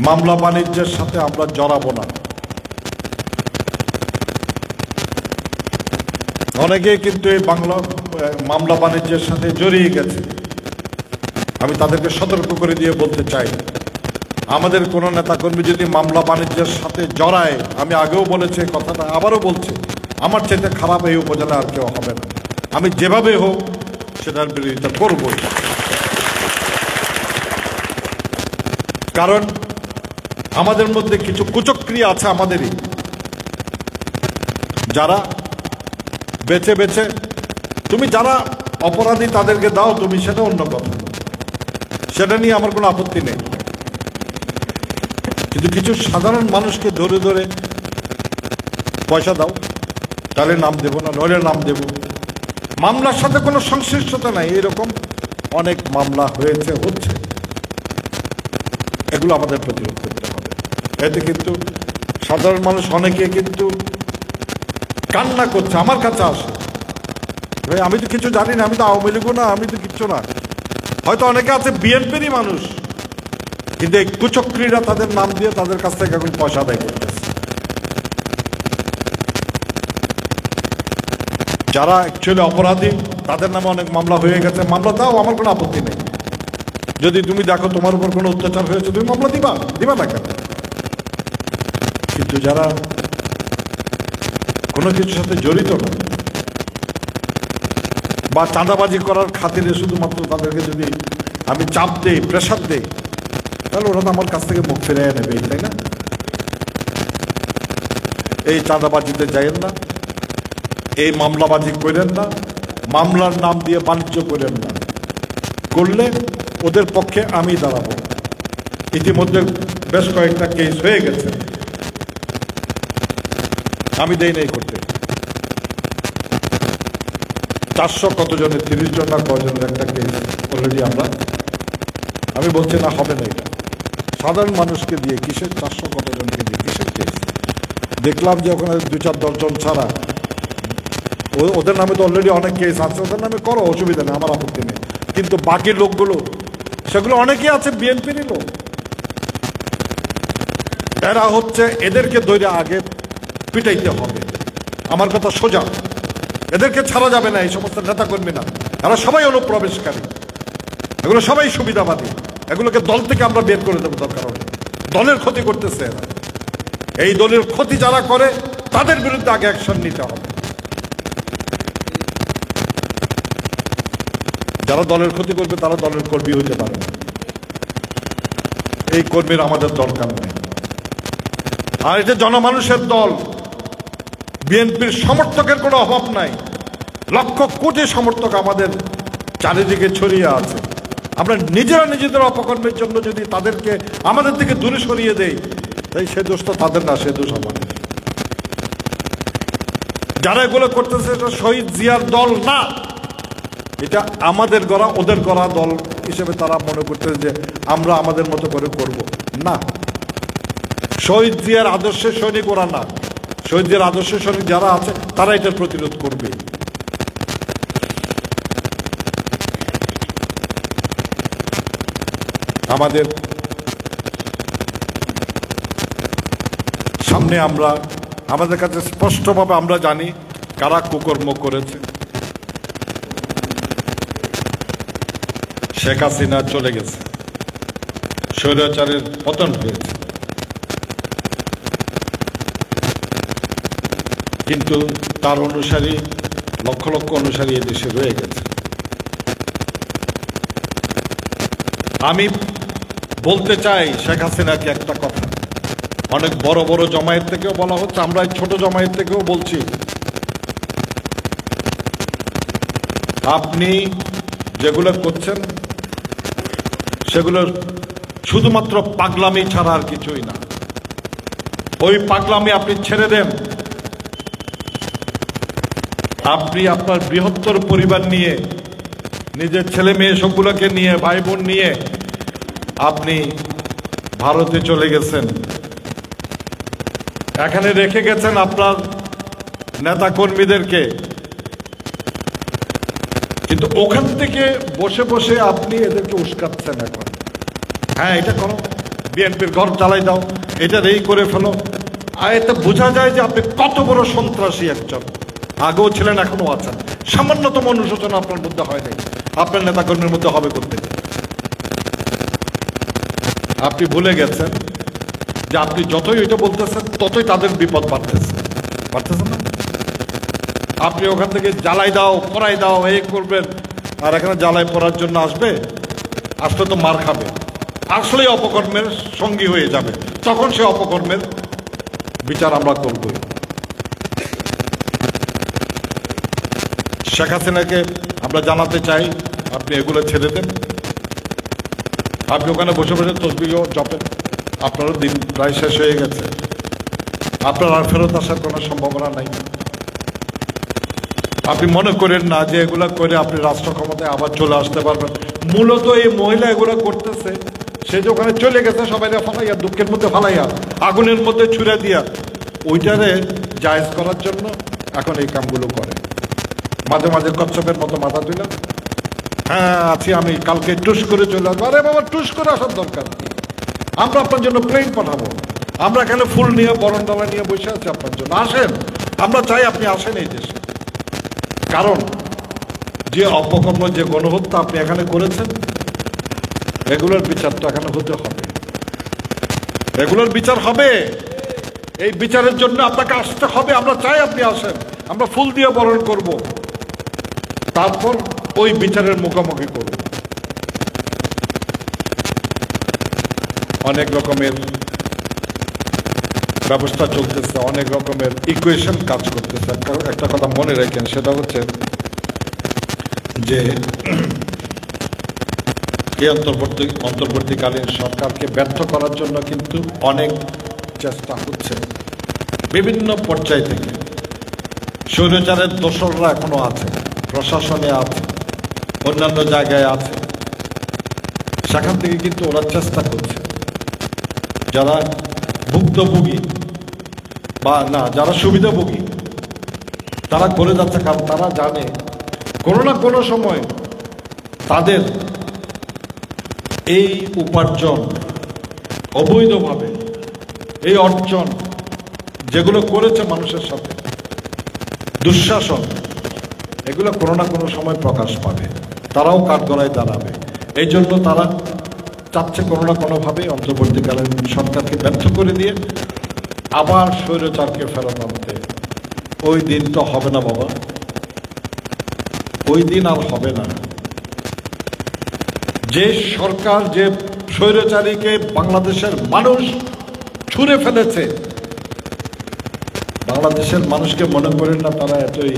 মামলা বাণিজ্যের সাথে আমরা জড়াবো না। অনেকেই কিন্তু এই মামলা বাণিজ্যের সাথে জড়িয়ে গেছে। আমি তাদেরকে সতর্ক করে দিয়ে বলতে চাই, আমাদের কোনো নেতাকর্মী যদি মামলা বাণিজ্যের সাথে জড়ায়, আমি আগেও বলেছি কথাটা, আবারও বলছি, আমার চাইতে খারাপ এই উপজেলা আর কেউ হবে না। আমি যেভাবে হোক সেটার বিরোধিতা করব। কারণ আমাদের মধ্যে কিছু কুচক্রিয়া আছে আমাদেরই, যারা বেছে বেছে, তুমি যারা অপরাধী তাদেরকে দাও, তুমি সেটা অন্য কথা, সেটা নিয়ে আমার কোনো আপত্তি নেই। কিন্তু কিছু সাধারণ মানুষকে ধরে ধরে পয়সা দাও, তাহলে নাম দেব না, নইলে নাম দেব। মামলার সাথে কোনো সংশ্লিষ্টতা নাই, এরকম অনেক মামলা হয়েছে, হচ্ছে। এগুলো এগুলো আমাদের প্রতিরোধ করতে হবে। এতে কিন্তু সাধারণ মানুষ অনেকে কিন্তু কান্না করছে, আমার কাছে আসে, ভাই আমি তো কিছু জানি না, আমি তো আওয়ামী লীগও না, আমি তো কিচ্ছু না। হয়তো অনেকে আছে বিএনপিরই মানুষ, কিন্তু এই কুচক্রীরা তাদের নাম দিয়ে তাদের কাছ থেকে এখন পয়সা আদায় করতেছে। যারা অ্যাকচুয়ালি অপরাধী তাদের নামে অনেক মামলা হয়ে গেছে, মামলা দাও, আমার কোনো আপত্তি নেই। যদি তুমি দেখো তোমার উপর কোনো অত্যাচার হয়েছে তুমি মামলা দিবা না কেন? কিন্তু যারা কোনো কিছুর সাথে জড়িত না বা চাঁদাবাজি করার খাতিরে শুধুমাত্র তাদেরকে যদি আমি চাপ দেই, প্রেশার দেই, তাহলে ওরা তো আমার কাছ থেকে মুখ ফিরিয়ে নেবে, তাই না? এই চাঁদাবাজিতে যাইয়েন না, এই মামলাবাজি করেন না, মামলার নাম দিয়ে বাণিজ্য করেন না। করলে ওদের পক্ষে আমি দাঁড়াবো। ইতিমধ্যে বেশ কয়েকটা কেস হয়ে গেছে, আমি দেই নাই করতে। 400 কতজনের, 30 জন না কজনের একটা কেস অলরেডি আমি বলছি না, হবে না এটা। সাধারণ মানুষকে দিয়ে কিসের 400 কতজনকে দিয়ে কিসের কেস? দেখলাম যে ওখানে 2-4 জন ছাড়া ওদের নামে তো অলরেডি অনেক কেস আছে, ওদের নামে করো, অসুবিধা নেই, আমার আপত্তি নেই। কিন্তু বাকি লোকগুলো, সেগুলো অনেকেই আছে বিএনপিরই লোক। এরা হচ্ছে, এদেরকে ধরে আগে পিটাইতে হবে। আমার কথা সোজা, এদেরকে ছাড়া যাবে না। এই সমস্ত নেতাকর্মী না, এরা সবাই অনুপ্রবেশকারী, এগুলো সবাই সুবিধাবাদী। এগুলোকে দল থেকে আমরা বের করে দেবো দরকার হলে। দলের ক্ষতি করতেছে এরা। এই দলের ক্ষতি যারা করে তাদের বিরুদ্ধে আগে অ্যাকশন নিতে হবে। যারা দলের ক্ষতি করবে তারা দলের কর্মী হতে পারে না। এই কর্মীর আমাদের দরকার নেই। আর এটা জনমানুষের দল, বিএনপির সমর্থকের কোনো অভাব নাই। লক্ষ কোটি সমর্থক আমাদের চারিদিকে ছড়িয়ে আছে। আমরা নিজেরা নিজেদের অপকর্মের জন্য যদি তাদেরকে আমাদের থেকে দূরে সরিয়ে দেই, তাই সে দোষ তো তাদের না, সে দোষ আমাদের। যারা এগুলো করতেছে এটা শহীদ জিয়ার দল না, এটা আমাদের গড়া, ওদের গড়া দল হিসেবে তারা মনে করতেছে যে আমরা আমাদের মতো করে করব না। শহীদ জিয়ার আদর্শের সৈনিক ওরা না। শহীদ জিয়ার আদর্শের সৈনিক যারা আছে তারা এটার প্রতিরোধ করবে। আমাদের সামনে আমাদের কাছে স্পষ্টভাবে আমরা জানি কারা কুকর্ম করেছে। শেখ হাসিনা চলে গেছে, স্বৈরাচারের পতন হয়েছে, কিন্তু তার অনুসারী লক্ষ লক্ষ অনুসারী এদেশে রয়ে গেছে। আমি বলতে চাই শেখ হাসিনাকে একটা কথা, অনেক বড় বড় জমায়েত থেকেও বলা হচ্ছে, আমরা ছোট জমায়েত থেকেও বলছি, আপনি যেগুলো করছেন সেগুলো শুধুমাত্র পাগলামি ছাড়া আর কিছুই না। ওই পাগলামি আপনি ছেড়ে দেন। আপনি আপনার বৃহত্তর পরিবার নিয়ে, নিজের ছেলে মেয়ে সবগুলোকে নিয়ে, ভাই বোন নিয়ে আপনি ভারতে চলে গেছেন। এখানে রেখে গেছেন আপনার নেতা কর্মীদেরকে, কিন্তু ওখান থেকে বসে বসে আপনি এদেরকে উস্কাচ্ছেন এখন। হ্যাঁ, এটা করো, বিএনপির ঘর চালাই দাও, এটা এই করে ফেলো। আর এতে বোঝা যায় যে আপনি কত বড় সন্ত্রাসী একজন। আগেও ছিলেন, এখনো আছেন। সামান্যতম অনুশোচনা আপনার মধ্যে হয় নাই, আপনার নেতাকর্মীর মধ্যে হবে করতে। আপনি ভুলে গেছেন যে আপনি যতই এটা বলতেছেন ততই তাদের বিপদ বাড়তেছে না? আপনি ওখান থেকে জ্বালাই দাও, পড়াই দাও, এই করবেন, আর এখানে জ্বালাই পড়ার জন্য আসলে তো মার খাবে, আসলেই অপকর্মের সঙ্গী হয়ে যাবে। তখন সে অপকর্মের বিচার আমরা করবই। শেখ হাসিনাকে আমরা জানাতে চাই, আপনি এগুলো ছেড়ে দেন। আপনি ওখানে বসে বসে তসবিহ জপেন, আপনারও দিন প্রায় শেষ হয়ে গেছে, আপনার আর ফেরত আসার কোনো সম্ভাবনা নাই। আপনি মনে করেন না যে এগুলো করে আপনি রাষ্ট্র ক্ষমতায় আবার চলে আসতে পারবেন। মূলত এই মহিলা এগুলো করতেছে সে যে ওখানে চলে গেছে সবাই ফালাইয়া, দুঃখের মধ্যে ফালাইয়া, আগুনের মধ্যে ছুড়ে দিয়া, ওইটারে জায়েজ করার জন্য এখন এই কামগুলো করে। মাঝে মাঝে কচ্ছপের মতো মাথা তুলে, হ্যাঁ আছি আমি, কালকে টুস করে চলে আসবো। আরে বাবা, টুস করে আসার দরকার নেই, আমরা আপনার জন্য প্লেন পাঠাবো। আমরা এখানে ফুল নিয়ে, বরণ ডালা নিয়ে বসে আছি আপনার জন্য, আসেন। আমরা চাই আপনি আসেন এই দেশে। কারণ যে অপকর্ম, যে গণহত্যা আপনি এখানে করেছেন, এগুলোর বিচার তো এখানে হতে হবে, এগুলোর বিচার হবে। এই বিচারের জন্য আপনাকে আসতে হবে। আমরা চাই আপনি আসেন, আমরা ফুল দিয়ে বরণ করব, তারপর ওই বিচারের মুখোমুখি করব। অনেক রকমের ব্যবস্থা চলতেছে, অনেক রকমের ইকুয়েশন কাজ করতেছে। একটা কথা মনে রাখেন, সেটা হচ্ছে যে এই অন্তর্বর্তীকালীন সরকারকে ব্যর্থ করার জন্য কিন্তু অনেক চেষ্টা হচ্ছে বিভিন্ন পর্যায় থেকে। স্বৈরাচারের দোসররা এখনো আছে, প্রশাসনে আছে, অন্যান্য জায়গায় আছে। সেখান থেকে কিন্তু ওরা চেষ্টা করছে, যারা ভুক্তভোগী বা না, যারা সুবিধাভোগী, তারা করে যাচ্ছে। কারণ তারা জানে কোনো না কোনো সময় তাদের এই উপার্জন অবৈধভাবে, এই অর্জন যেগুলো করেছে মানুষের সাথে, দুঃশাসন, এগুলো কোনো না কোনো সময় প্রকাশ পাবে, তারাও কাঠগড়ায় দাঁড়াবে। এই জন্য তারা চাচ্ছে কোনো না কোনোভাবে অন্তর্বর্তীকালীন সরকারকে ব্যর্থ করে দিয়ে আবার স্বৈরাচারকে ফেরত আনতে। ওই দিন তো হবে না বাবা, ওই দিন আর হবে না। যে সরকার, যে স্বৈরাচারীকে বাংলাদেশের মানুষ ছুঁড়ে ফেলেছে, বাংলাদেশের মানুষকে মনে করেন না তারা এতই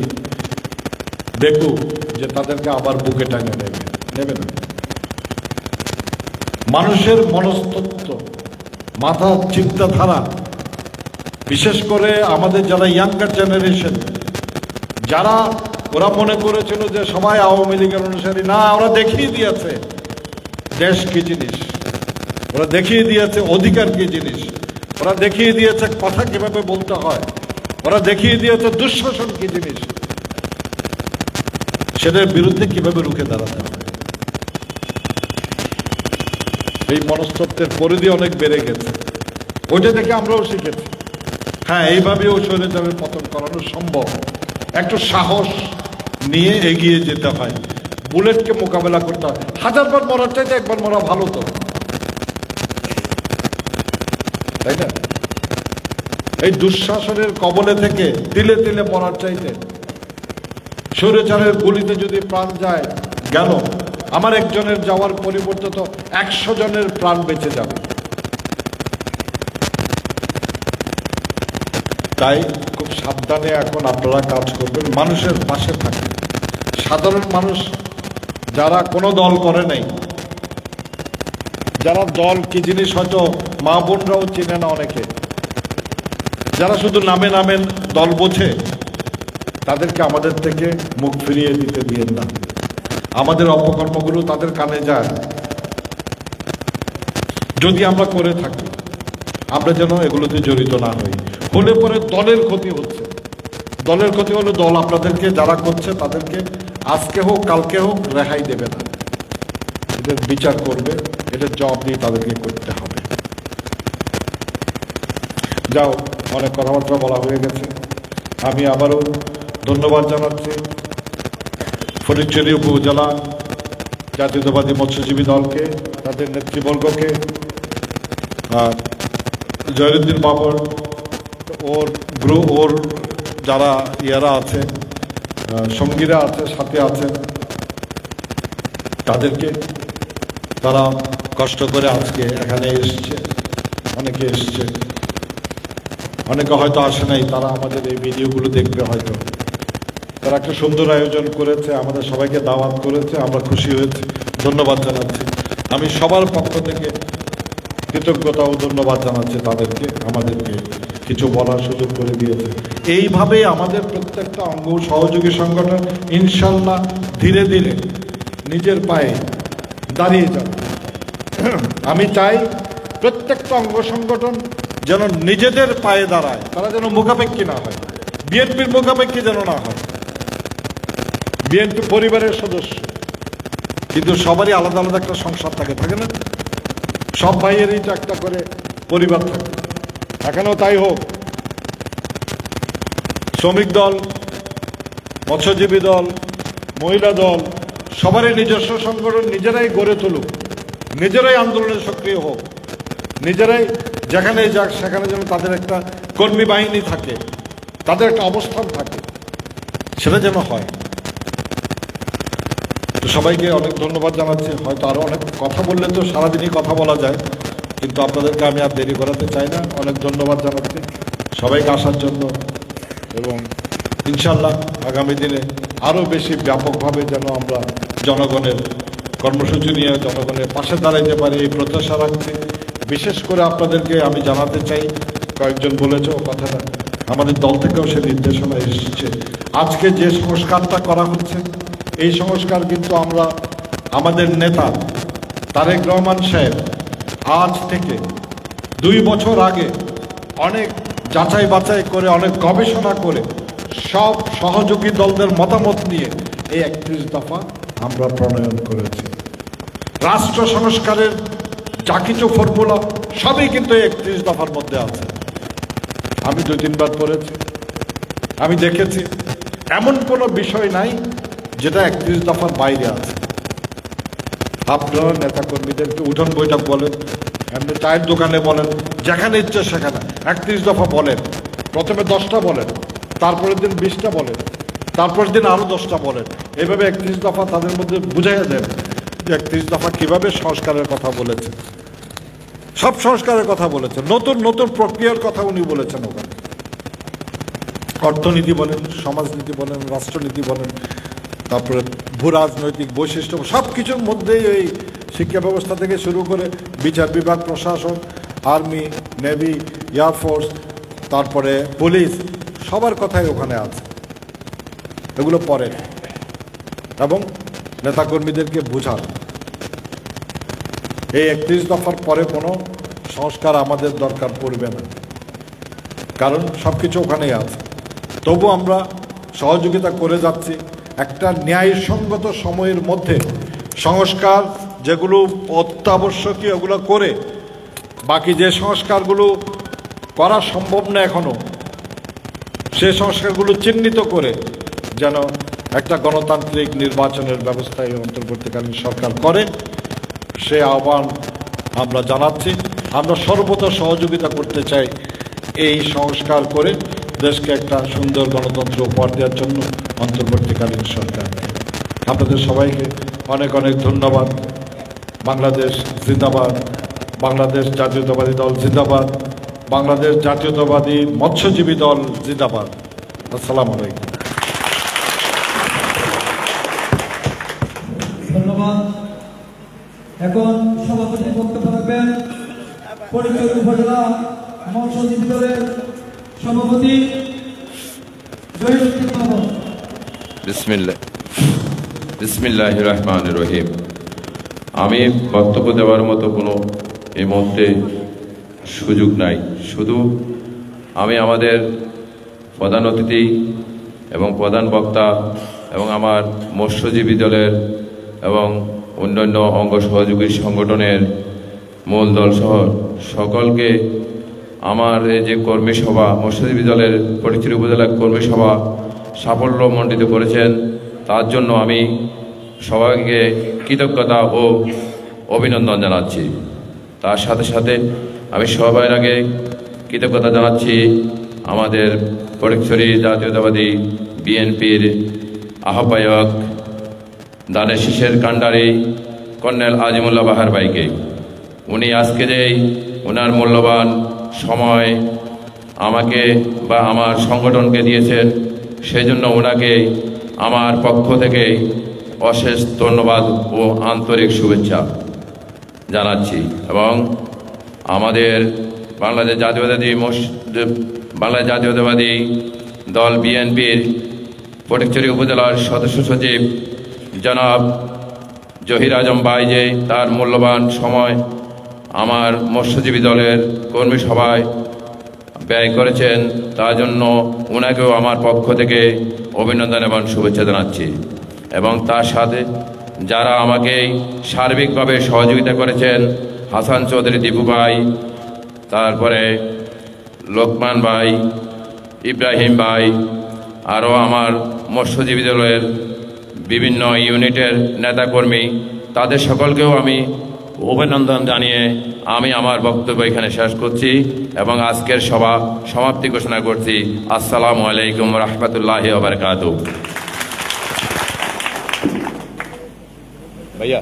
বেকুব যে তাদেরকে আবার বুকে টাঙে নেবে না। মানুষের মনস্তত্ত্ব, মাথা, চিন্তাধারা, বিশেষ করে আমাদের যারা ইয়াঙ্গার জেনারেশন, যারা ওরা মনে করেছিল যে সবাই আওয়ামী লীগের অনুসারী, না, ওরা দেখিয়ে দিয়েছে দেশ কি জিনিস, ওরা দেখিয়ে দিয়েছে অধিকার কি জিনিস, ওরা দেখিয়ে দিয়েছে কথা কিভাবে বলতে হয়, ওরা দেখিয়ে দিয়েছে দুঃশাসন কি জিনিস, সেটার বিরুদ্ধে কিভাবে রুখে দাঁড়াতে হবে। এই মনস্তত্ত্বের পরিধি অনেক বেড়ে গেছে, ওইটা থেকে আমরাও শিখেছি। হ্যাঁ, এইভাবেও স্বৈরাচারের পতন করানো সম্ভব। একটু সাহস নিয়ে এগিয়ে যেতে হয়, বুলেটকে মোকাবেলা করতে হয়। 1000বার মরার চাইতে একবার মরা ভালো তো, তাই না? এই দুঃশাসনের কবলে থেকে তিলে তিলে মরার চাইতে স্বৈরাচারের গুলিতে যদি প্রাণ যায়, গেল, আমার একজনের যাওয়ার পরিবর্তে তো 100 জনের প্রাণ বেঁচে যাবে। তাই খুব সাবধানে এখন আপনারা কাজ করবেন, মানুষের পাশে থাকবেন। সাধারণ মানুষ যারা কোনো দল করে নাই, যারা দল কি জিনিস হয়তো মা বোনরাও চিনে না অনেকে, যারা শুধু নামে নামে দল বোঝে, তাদেরকে আমাদের থেকে মুখ ফিরিয়ে দিতে দিয়েন না। আমাদের অপকর্মগুলো তাদের কানে যায়, যদি আমরা করে থাকি, আমরা যেন এগুলোতে জড়িত না হই। হলে পরে দলের ক্ষতি হচ্ছে, দলের ক্ষতি হলে দল আপনাদেরকে যারা করছে তাদেরকে আজকে হোক কালকে হোক রেহাই দেবে না, এদের বিচার করবে, এদের জবাব দিয়ে তাদেরকে করতে হবে। যাও, অনেক কথাবার্তা বলা হয়ে গেছে। আমি আবারও ধন্যবাদ জানাচ্ছি ফটিকছড়ি উপজেলা জাতীয়তাবাদী মৎস্যজীবী দলকে, তাদের নেতৃবর্গকে, জয়রুদ্দিন বাবর, ওর যারা ইয়ারা আছে, সঙ্গীরা আছে, সাথে আছেন, তাদেরকে, তারা কষ্ট করে আজকে এখানে এসছে। অনেকে এসছে, অনেকে হয়তো আসে নাই, তারা আমাদের এই ভিডিওগুলো দেখবে হয়তো। তারা একটা সুন্দর আয়োজন করেছে, আমাদের সবাইকে দাওয়াত করেছে, আমরা খুশি হয়েছি, ধন্যবাদ জানাচ্ছি। আমি সবার পক্ষ থেকে কৃতজ্ঞতা ও ধন্যবাদ জানাচ্ছি তাদেরকে, আমাদেরকে কিছু বলার সুযোগ করে দিয়েছে। এইভাবে আমাদের প্রত্যেকটা অঙ্গ সহযোগী সংগঠন ইনশাল্লাহ ধীরে ধীরে নিজের পায়ে দাঁড়িয়ে যাবে। আমি চাই প্রত্যেকটা অঙ্গ সংগঠন যেন নিজেদের পায়ে দাঁড়ায়, তারা যেন মুখাপেক্ষী না হয়, বিএনপির মুখাপেক্ষী যেন না হয়। বিএনপি পরিবারের সদস্য, কিন্তু সবারই আলাদা আলাদা একটা সংসার থাকে না? সব ভাইয়েরই তো একটা করে পরিবার থাকে, এখানেও তাই হোক। শ্রমিক দল, মৎস্যজীবী দল, মহিলা দল, সবারই নিজস্ব সংগঠন নিজেরাই গড়ে তুলুক, নিজেরাই আন্দোলনে সক্রিয় হোক, নিজেরাই যেখানে যাক সেখানে যেন তাদের একটা কর্মী বাহিনী থাকে, তাদের একটা অবস্থান থাকে, সেটা যেন হয়। তো সবাইকে অনেক ধন্যবাদ জানাচ্ছি। হয়তো আরও অনেক কথা বললে তো সারাদিনই কথা বলা যায়, কিন্তু আপনাদেরকে আমি আর দেরি করাতে চাই না। অনেক ধন্যবাদ জানাচ্ছি সবাইকে আসার জন্য, এবং ইনশাল্লাহ আগামী দিনে আরও বেশি ব্যাপকভাবে যেন আমরা জনগণের কর্মসূচি নিয়ে জনগণের পাশে দাঁড়াইতে পারি এই প্রত্যাশা রাখছি। বিশেষ করে আপনাদেরকে আমি জানাতে চাই, কয়েকজন বলেছে ও কথাটা, আমাদের দল থেকেও সে নির্দেশনা এসেছে। আজকে যে সংস্কারটা করা হচ্ছে, এই সংস্কার কিন্তু আমরা আমাদের নেতা তারেক রহমান সাহেব আজ থেকে 2 বছর আগে অনেক যাচাই বাছাই করে, অনেক গবেষণা করে, সব সহযোগী দলদের মতামত নিয়ে এই 31 দফা আমরা প্রণয়ন করেছি। রাষ্ট্র সংস্কারের যা কিছু ফর্মুলা সবই কিন্তু 31 দফার মধ্যে আছে। আমি 2-3 বার পড়েছি, আমি দেখেছি এমন কোনো বিষয় নাই যেটা 31 দফার বাইরে আছে। আপনারা নেতাকর্মীদেরকে উঠোন বৈঠক বলেন, এমনি চায়ের দোকানে বলেন, যেখানে ইচ্ছে সেখানে 31 দফা বলেন। প্রথমে 10টা বলেন, তারপরের দিন 20টা বলেন, তারপরের দিন আরও 10টা বলেন। এইভাবে 31 দফা তাদের মধ্যে বুঝাইয়া দেন যে 31 দফা কীভাবে সংস্কারের কথা বলেছে, সব সংস্কারের কথা বলেছেন, নতুন নতুন প্রক্রিয়ার কথা উনি বলেছেন ওখানে। অর্থনীতি বলেন, সমাজনীতি বলেন, রাষ্ট্রনীতি বলেন, তারপরে ভূ রাজনৈতিক বৈশিষ্ট্য, সব কিছুর মধ্যেই এই শিক্ষা ব্যবস্থা থেকে শুরু করে বিচার বিভাগ, প্রশাসন, আর্মি, নেভি, এয়ারফোর্স, তারপরে পুলিশ, সবার কথাই ওখানে আছে। এগুলো পড়েন এবং নেতাকর্মীদেরকে বুঝান। এই 31 দফার পরে কোনো সংস্কার আমাদের দরকার পড়বে না, কারণ সব কিছু ওখানেই আছে। তবু আমরা সহযোগিতা করে যাচ্ছি। একটা ন্যায়সঙ্গত সময়ের মধ্যে সংস্কার যেগুলো অত্যাবশ্যকীয় ওগুলো করে, বাকি যে সংস্কারগুলো করা সম্ভব না এখনো, সে সংস্কারগুলো চিহ্নিত করে যেন একটা গণতান্ত্রিক নির্বাচনের ব্যবস্থা এই অন্তর্বর্তীকালীন সরকার করে, সে আহ্বান আমরা জানাচ্ছি। আমরা সর্বদা সহযোগিতা করতে চাই এই সংস্কার করে দেশকে একটা সুন্দর গণতন্ত্র উপহার দেওয়ার জন্য অন্তর্বর্তীকালীন সরকার। আপনাদের সবাইকে অনেক অনেক ধন্যবাদ। বাংলাদেশ জিন্দাবাদ, বাংলাদেশ জাতীয়তাবাদী দল জিন্দাবাদ, বাংলাদেশ জাতীয়তাবাদী মৎস্যজীবী দল জিন্দাবাদ। আসসালামু আলাইকুম। ধন্যবাদ। এখন সভাপতি বক্তব্য রাখবেন ফটিকছড়ি উপজেলা মৎস্যজীবী দলের সভাপতি জহিরুদ্দিন মাহমুদ। বিসমিল্লাহির রহমানির রহিম। আমি বক্তব্য দেওয়ার মতো কোনো এই মুহূর্তে সুযোগ নাই। শুধু আমি আমাদের প্রধান অতিথি এবং প্রধান বক্তা এবং আমার মৎস্যজীবী দলের এবং অন্যান্য অঙ্গ সহযোগী সংগঠনের মূল দল সহ সকলকে আমার এই যে কর্মী সভা, মৎস্যজীবী দলের ফটিকছড়ি উপজেলা কর্মী সভা সাফল্যমণ্ডিত করেছেন, তার জন্য আমি সবাইকে কৃতজ্ঞতা ও অভিনন্দন জানাচ্ছি। তার সাথে সাথে আমি সবার আগে কৃতজ্ঞতা জানাচ্ছি আমাদের ফটিকছড়ি জাতীয়তাবাদী বিএনপির আহ্বায়ক দানের শীষের কাণ্ডারি কর্নেল আজিমুল্লাহ বাহার ভাইকে। উনি আজকে যেই ওনার মূল্যবান সময় আমাকে বা আমার সংগঠনকে দিয়েছেন, সেই জন্য ওনাকে আমার পক্ষ থেকে অশেষ ধন্যবাদ ও আন্তরিক শুভেচ্ছা জানাচ্ছি। এবং আমাদের বাংলাদেশ জাতীয়তাবাদী দল বিএনপির ফটিকছড়ি উপজেলার সদস্য সচিব জনাব জহির আজম ভাই যে তার মূল্যবান সময় আমার মৎস্যজীবী দলের কর্মী সভায় ব্যয় করেছেন, তার জন্য ওনাকেও আমার পক্ষ থেকে অভিনন্দন এবং শুভেচ্ছা জানাচ্ছি। এবং তার সাথে যারা আমাকে সার্বিকভাবে সহযোগিতা করেছেন, হাসান চৌধুরী দীপু ভাই, তারপরে লোকমান ভাই, ইব্রাহিম ভাই, আরও আমার মৎস্যজীবী দলের বিভিন্ন ইউনিটের নেতাকর্মী, তাদের সকলকেও আমি অভিনন্দন জানিয়ে আমি আমার বক্তব্য এখানে শেষ করছি এবং আজকের সভা সমাপ্তি ঘোষণা করছি। আসসালামু আলাইকুম রহমতুল্লাহি ওয়া বারাকাতুহু। ভাইয়া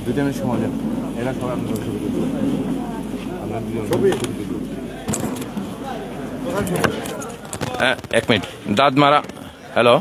2 মিনিট সময় দেন, এরা সবাই আমরা ছবি এক মিনিট দাঁত মারা। হ্যালো।